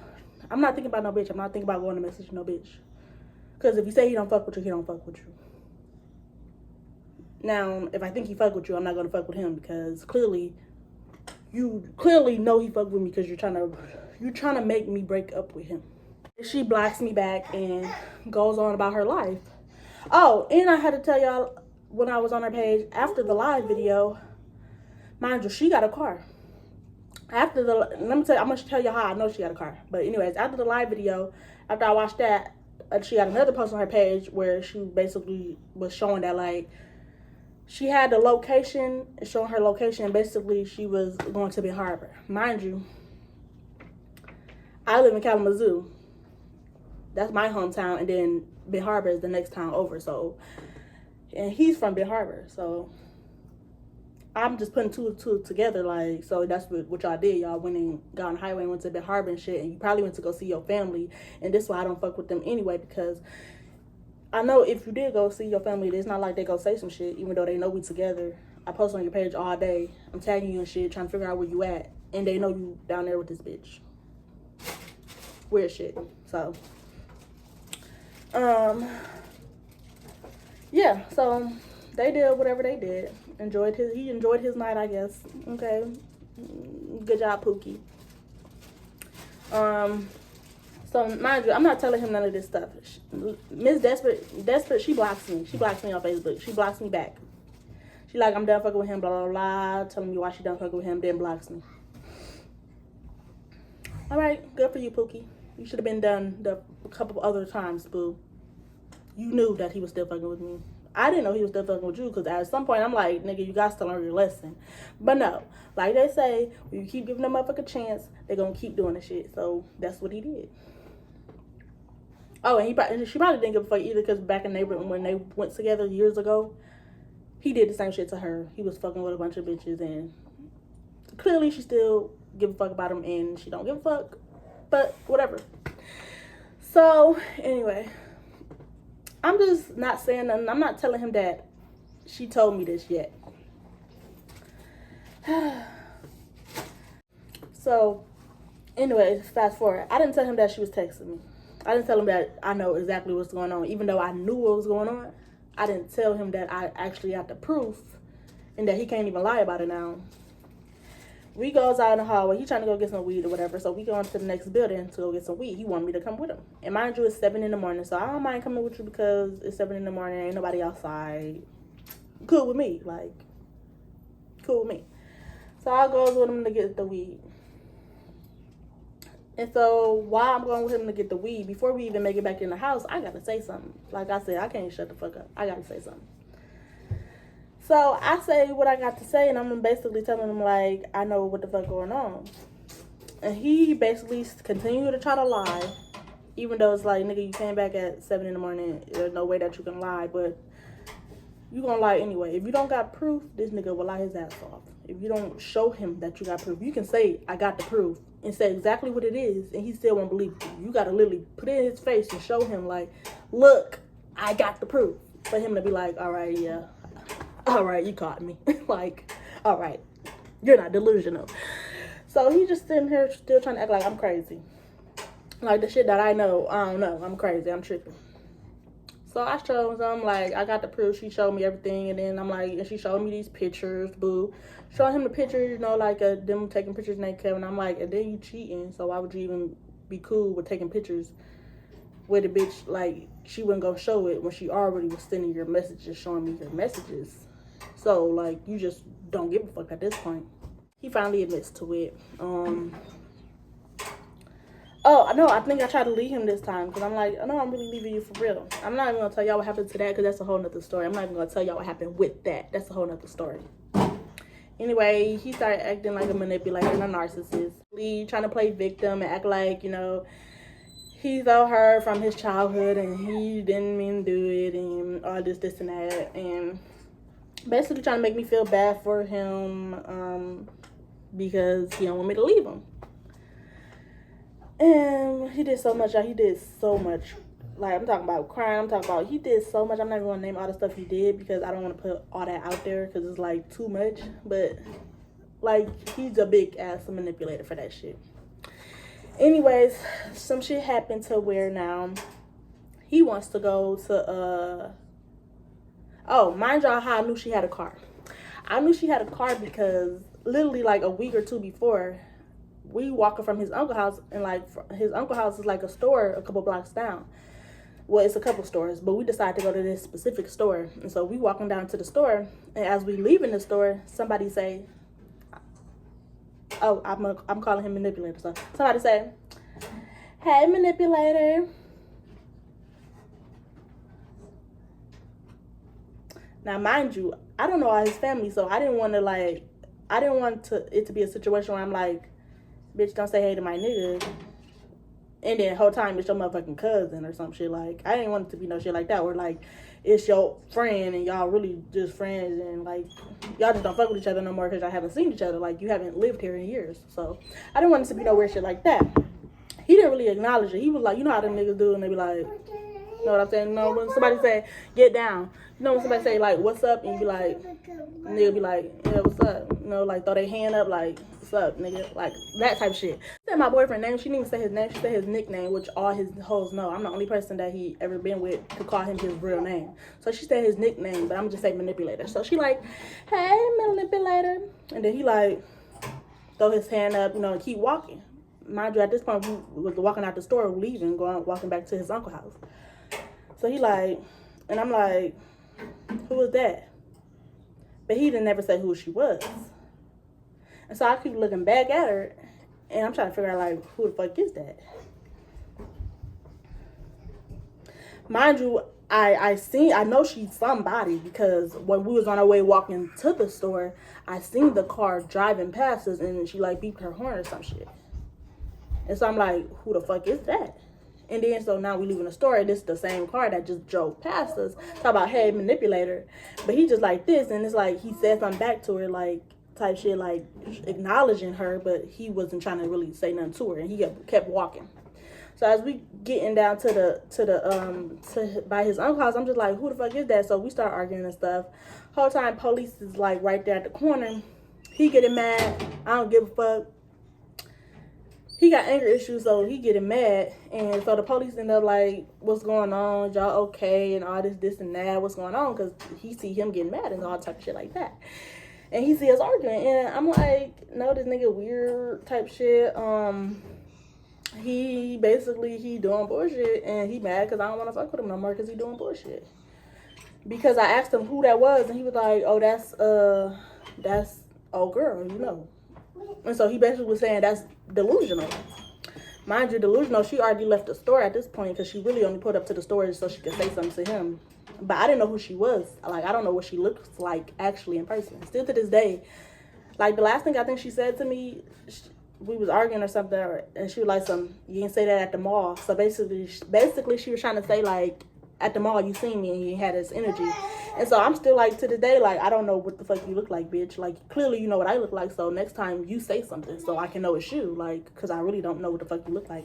Speaker 1: I'm not thinking about no bitch. I'm not thinking about going to message no bitch. Because if you say he don't fuck with you, he don't fuck with you. Now, if I think he fuck with you, I'm not going to fuck with him, because you clearly know he fuck with me, because you're trying to make me break up with him. She blocks me back and goes on about her life. Oh, and I had to tell y'all, when I was on her page after the live video, mind you, she got a car. I'm going to tell you how I know she got a car. But anyways, after the live video, after I watched that, she got another post on her page where she basically was showing that, like, she had the location, showing her location, and basically she was going to Benton Harbor. Mind you, I live in Kalamazoo. That's my hometown, and then Benton Harbor is the next town over. So, and he's from Benton Harbor, so I'm just putting two and two together. Like, so that's what y'all did. Y'all went and got on the highway and went to Benton Harbor and shit, and you probably went to go see your family. And this is why I don't fuck with them anyway, because I know if you did go see your family, it's not like they go say some shit, even though they know we together. I post on your page all day. I'm tagging you and shit, trying to figure out where you at. And they know you down there with this bitch. Weird shit. So, yeah, so they did whatever they did. He enjoyed his night, I guess. Okay. Good job, Pookie. So, mind you, I'm not telling him none of this stuff. Miss Desperate, she blocks me. She blocks me on Facebook. She blocks me back. She like, I'm done fucking with him, blah, blah, blah. Telling me why she done fucking with him, then blocks me. All right, good for you, Pookie. You should have been done a couple other times, boo. You knew that he was still fucking with me. I didn't know he was still fucking with you, because at some point, I'm like, nigga, you got to learn your lesson. But no, like they say, when you keep giving them a motherfucker a chance, they're going to keep doing the shit. So, that's what he did. Oh, and she probably didn't give a fuck either, because back in neighborhood when they went together years ago, he did the same shit to her. He was fucking with a bunch of bitches, and clearly she still give a fuck about him, and she don't give a fuck. But whatever. So anyway, I'm just not saying nothing. I'm not telling him that she told me this yet. So anyways, fast forward. I didn't tell him that she was texting me. I didn't tell him that I know exactly what's going on. Even though I knew what was going on, I didn't tell him that I actually got the proof and that he can't even lie about it now. We goes out in the hallway. He trying to go get some weed or whatever. So we go into the next building to go get some weed. He wanted me to come with him. And mind you, it's 7 in the morning. So I don't mind coming with you because it's 7 in the morning. Ain't nobody outside. Cool with me. Like, cool with me. So I goes with him to get the weed. And so while I'm going with him to get the weed, before we even make it back in the house, I got to say something. Like I said, I can't shut the fuck up. I got to say something. So I say what I got to say, and I'm basically telling him, like, I know what the fuck going on. And he basically continued to try to lie, even though it's like, nigga, you came back at 7 in the morning. There's no way that you can lie, but you gonna lie anyway. If you don't got proof, this nigga will lie his ass off. If you don't show him that you got proof, you can say, I got the proof, and say exactly what it is, and he still won't believe you. You gotta literally put it in his face and show him, like, look, I got the proof. For him to be like, all right, yeah, all right, you caught me. Like, all right, you're not delusional. So he just sitting here still trying to act like I'm crazy. Like, the shit that I know, I don't know. I'm crazy. I'm tripping. So I showed him, like, I got the proof. She showed me everything. And then I'm like, and she showed me these pictures, boo. Showing him the pictures, you know, like them taking pictures naked. And I'm like, and then you cheating. So why would you even be cool with taking pictures with a bitch? Like, she wouldn't go show it when she already was sending your messages, showing me your messages. So, like, you just don't give a fuck at this point. He finally admits to it. Oh, no, I think I tried to leave him this time. Because I'm like, no, I'm really leaving you for real. I'm not even going to tell y'all what happened to that. Because that's a whole nother story. I'm not even going to tell y'all what happened with that. That's a whole nother story. Anyway, he started acting like a manipulator and a narcissist. Trying to play victim and act like, you know, he's all hurt from his childhood. And he didn't mean to do it. And all this, and that. And basically trying to make me feel bad for him. Because he don't want me to leave him. And he did so much, y'all. He did so much. Like, I'm talking about crying. I'm talking about, he did so much. I'm not even going to name all the stuff he did because I don't want to put all that out there because it's, like, too much. But, like, he's a big-ass manipulator for that shit. Anyways, some shit happened to where now he wants to go to, oh, mind y'all how I knew she had a car. I knew she had a car because literally, like, a week or two before, we walking from his uncle's house, and like his uncle's house is like a store a couple blocks down. Well, it's a couple stores, but we decided to go to this specific store. And so we walking down to the store, and as we leaving the store, somebody say, oh, I'm calling him manipulator. So somebody say, hey, manipulator. Now, mind you, I don't know all his family, so I didn't want it to be a situation where I'm like, bitch, don't say hey to my nigga. And then the whole time it's your motherfucking cousin or some shit. Like, I didn't want it to be no shit like that. Or like, it's your friend and y'all really just friends. And like, y'all just don't fuck with each other no more because y'all haven't seen each other. Like, you haven't lived here in years. So, I didn't want it to be no weird shit like that. He didn't really acknowledge it. He was like, you know how them niggas do. And they be like, you know what I'm saying? No, when somebody say, get down. You know when somebody say, like, what's up? And you be like, nigga be like, yeah, what's up? You know, like, throw their hand up, like, what's up, nigga? Like, that type of shit. She said my boyfriend's name. She didn't even say his name. She said his nickname, which all his hoes know. I'm the only person that he ever been with to call him his real name. So she said his nickname, but I'm just saying manipulator. So she like, hey, manipulator. And then he, like, throw his hand up, you know, and keep walking. Mind you, at this point, we was walking out the store, leaving, walking back to his uncle's house. So he like, and I'm like, who was that? But he didn't never say who she was. And so I keep looking back at her, and I'm trying to figure out, like, who the fuck is that? Mind you, I know she's somebody because when we was on our way walking to the store, I seen the car driving past us, and she, like, beeped her horn or some shit. And so I'm like, who the fuck is that? And then, so now we leaving the store, and this is the same car that just drove past us. Talk about, hey, manipulator. But he just like this, and it's like he said something back to her, like, type shit, like, acknowledging her, but he wasn't trying to really say nothing to her, and he kept walking. So as we getting down to by his uncle's house, I'm just like, who the fuck is that? So we start arguing and stuff. Whole time police is like right there at the corner. He getting mad. I don't give a fuck. He got anger issues, so he getting mad. And so the police end up like, what's going on? Y'all okay? And all this and that. What's going on? Because he see him getting mad and all type of shit like that. And he see us arguing. And I'm like, no, this nigga weird type shit. He doing bullshit. And he mad because I don't want to fuck with him no more because he doing bullshit. Because I asked him who that was. And he was like, oh, that's old girl, you know. And so he basically was saying that's delusional. Mind you, delusional, she already left the store at this point because she really only pulled up to the store so she could say something to him. But I didn't know who she was. Like, I don't know what she looks like actually in person. Still to this day. Like, the last thing I think she said to me, we was arguing or something, and she was like, you didn't say that at the mall. So basically she was trying to say, like, at the mall you seen me and you had this energy. And so I'm still like, to the day, like, I don't know what the fuck you look like, bitch. Like, clearly you know what I look like, so next time you say something so I can know it's you. Like, because I really don't know what the fuck you look like.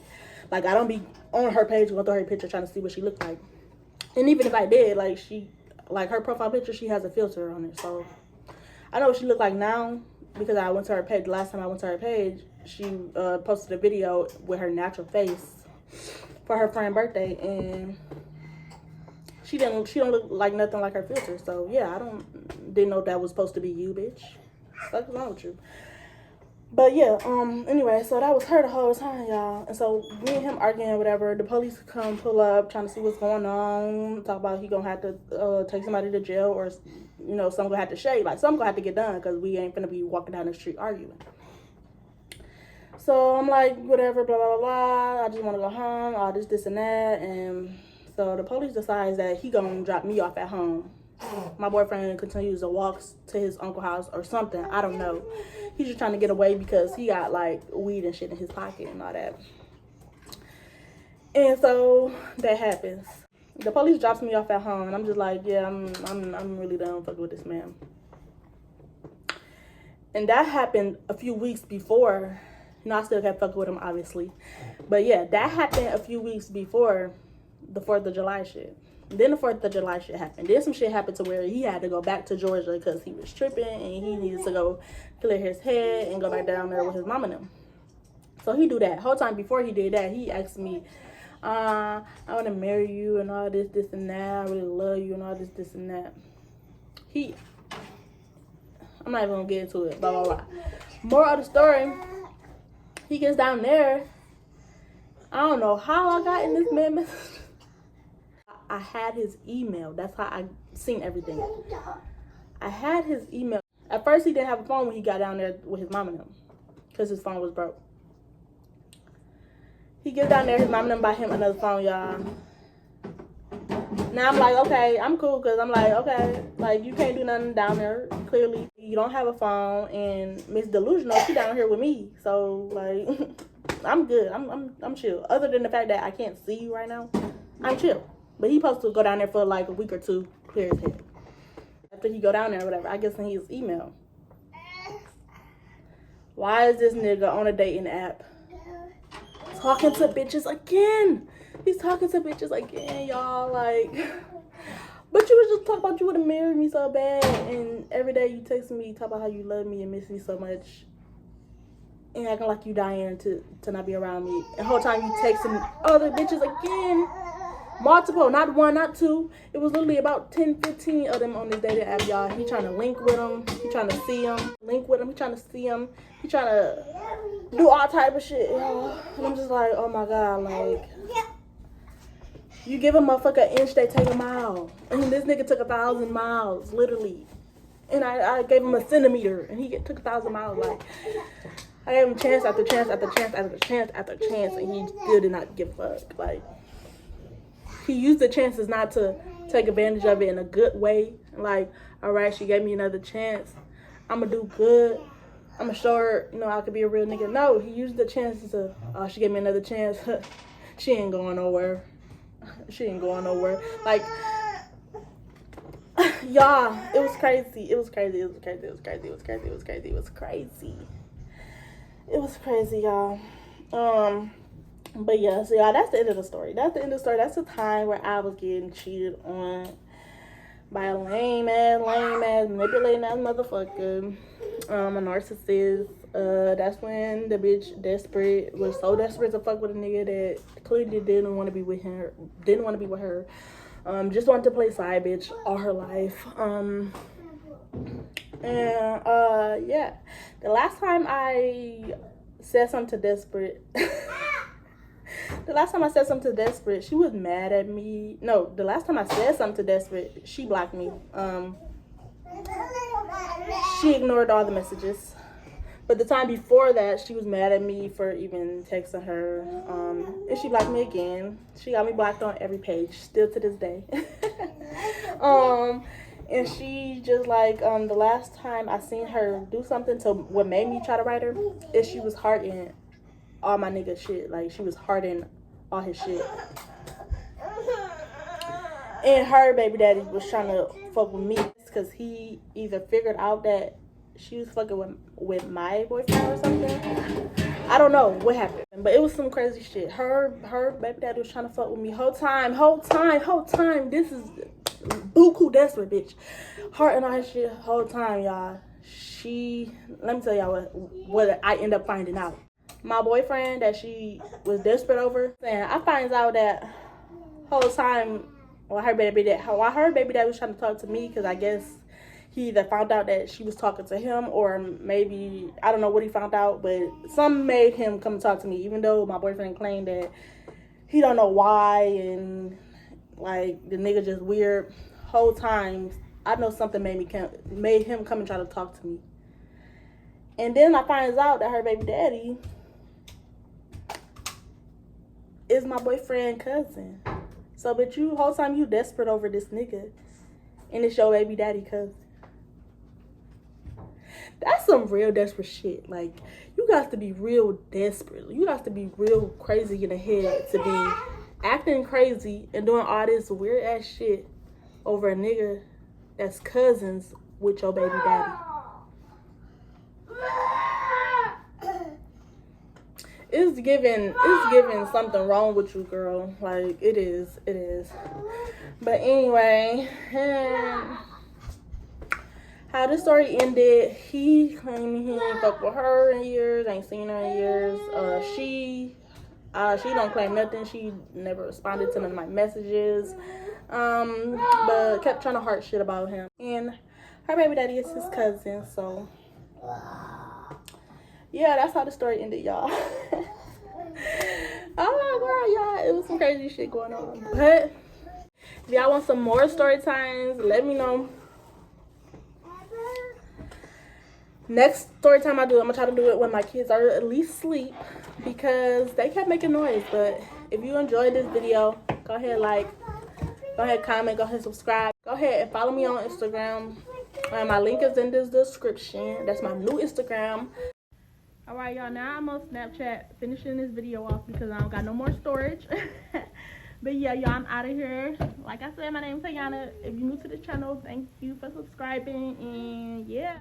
Speaker 1: Like, I don't be on her page going through her picture trying to see what she look like. And even if I did, like her profile picture, she has a filter on it. So I know what she look like now because I went to her page. The last time I went to her page, she posted a video with her natural face for her friend's birthday, and she don't look like nothing like her filter. So yeah, didn't know that was supposed to be you, bitch. What's wrong with you? But yeah, anyway, so that was her the whole time, y'all. And so me and him arguing, whatever. The police come pull up, trying to see what's going on. Talk about he gonna have to take somebody to jail, or you know, some gonna have to shave. Like, some gonna have to get done because we ain't finna be walking down the street arguing. So I'm like, whatever, blah blah blah. I just want to go home. All this and that. And so the police decides that he gonna drop me off at home. My boyfriend continues to walk to his uncle's house or something. I don't know. He's just trying to get away because he got like weed and shit in his pocket and all that. And so that happens. The police drops me off at home, and I'm just like, yeah, I'm really done fucking with this man. And that happened a few weeks before. You know, I still kept fucking with him, obviously. But yeah, that happened a few weeks before the 4th of July shit. Then the 4th of July shit happened. Then some shit happened to where he had to go back to Georgia because he was tripping and he needed to go clear his head and go back down there with his mom and them. So he do that. Whole time before he did that, he asked me, I want to marry you and all this and that. I really love you and all this and that. I'm not even going to get into it. Blah, blah, blah. More of the story, he gets down there. I don't know how I got in this man message. I had his email. That's how I seen everything. I had his email. At first, he didn't have a phone when he got down there with his mom and them because his phone was broke. He gets down there, his mom and them buy him another phone, y'all. Now I'm like, okay, I'm cool because I'm like, okay, like, you can't do nothing down there. Clearly, you don't have a phone, and Miss Delusional, she down here with me. So, like, I'm good. I'm chill. Other than the fact that I can't see you right now, I'm chill. But he supposed to go down there for like a week or two, clear his head. After he go down there or whatever, I guess in his email. Why is this nigga on a dating app talking to bitches again? He's talking to bitches again, y'all. Like, but you was just talking about you would have married me so bad, and every day you text me, talk about how you love me and miss me so much, and acting like you dying to not be around me. And the whole time you texting other bitches again. Multiple, not one, not two. It was literally about 10, 15 of them on this dating app, y'all. He trying to link with them. He trying to see them. Link with them. He trying to see them. He trying to do all type of shit, y'all. And I'm just like, oh my God, like, you give a motherfucker an inch, they take a mile. And this nigga took 1,000 miles, literally. And I gave him a centimeter, and he took 1,000 miles. Like, I gave him chance after chance after chance after chance after chance, and he still did not give a fuck. Like, he used the chances not to take advantage of it in a good way. Like, all right, she gave me another chance. I'm going to do good. I'm going to show her, you know, I could be a real nigga. No, he used the chances to, oh, she gave me another chance. She ain't going nowhere. She ain't going nowhere. Like, y'all, it was crazy. It was crazy. It was crazy. It was crazy. It was crazy. It was crazy. It was crazy. It was crazy, y'all. But yeah, so y'all, that's the end of the story. That's the end of the story. That's the time where I was getting cheated on by a lame ass, manipulating ass motherfucker. A narcissist. That's when the bitch was so desperate to fuck with a nigga that clearly didn't want to be with her. Just wanted to play side bitch all her life. Yeah. The last time I said something to Desperate. The last time I said something to Desperate, she was mad at me. No, the last time I said something to Desperate, she blocked me. She ignored all the messages. But the time before that, she was mad at me for even texting her. And she blocked me again. She got me blocked on every page, still to this day. And she just like, the last time I seen her do something to what made me try to write her, is she was hearting all my nigga shit. Like, she was hearting all his shit. And her baby daddy was trying to fuck with me because he either figured out that she was fucking with my boyfriend or something. I don't know what happened, but it was some crazy shit. Her baby daddy was trying to fuck with me whole time. This is buku desperate, bitch. Heart and all his shit whole time, y'all. Let me tell y'all what I end up finding out. My boyfriend that she was desperate over, and I finds out that whole time while her baby dad was trying to talk to me, because I guess he either found out that she was talking to him, or maybe I don't know what he found out, but something made him come talk to me, even though my boyfriend claimed that he don't know why, and like the nigga just weird. Whole time I know something made him come and try to talk to me. And then I finds out that her baby daddy is my boyfriend cousin. So, but you whole time you desperate over this nigga, and it's your baby daddy cousin. That's some real desperate shit. Like, you got to be real desperate. You got to be real crazy in the head to be acting crazy and doing all this weird ass shit over a nigga that's cousins with your baby daddy. It's giving something wrong with you, girl. Like, it is. But anyway, how this story ended, he claimed he ain't fuck with her in years, ain't seen her in years. She don't claim nothing. She never responded to none of my messages. But kept trying to heart shit about him. And her baby daddy is his cousin, so yeah, that's how the story ended, y'all. Oh my god, y'all, it was some crazy shit going on. But if y'all want some more story times, let me know. Next story time I do, I'm gonna try to do it when my kids are at least asleep, because they kept making noise. But if you enjoyed this video, go ahead, like, go ahead, comment, go ahead, subscribe, go ahead and follow me on Instagram. My link is in this description. That's my new Instagram. All right, y'all, now I'm on Snapchat finishing this video off because I don't got no more storage. But yeah, y'all, I'm out of here. Like I said, my name is Tayana. If you're new to the channel, thank you for subscribing, and yeah.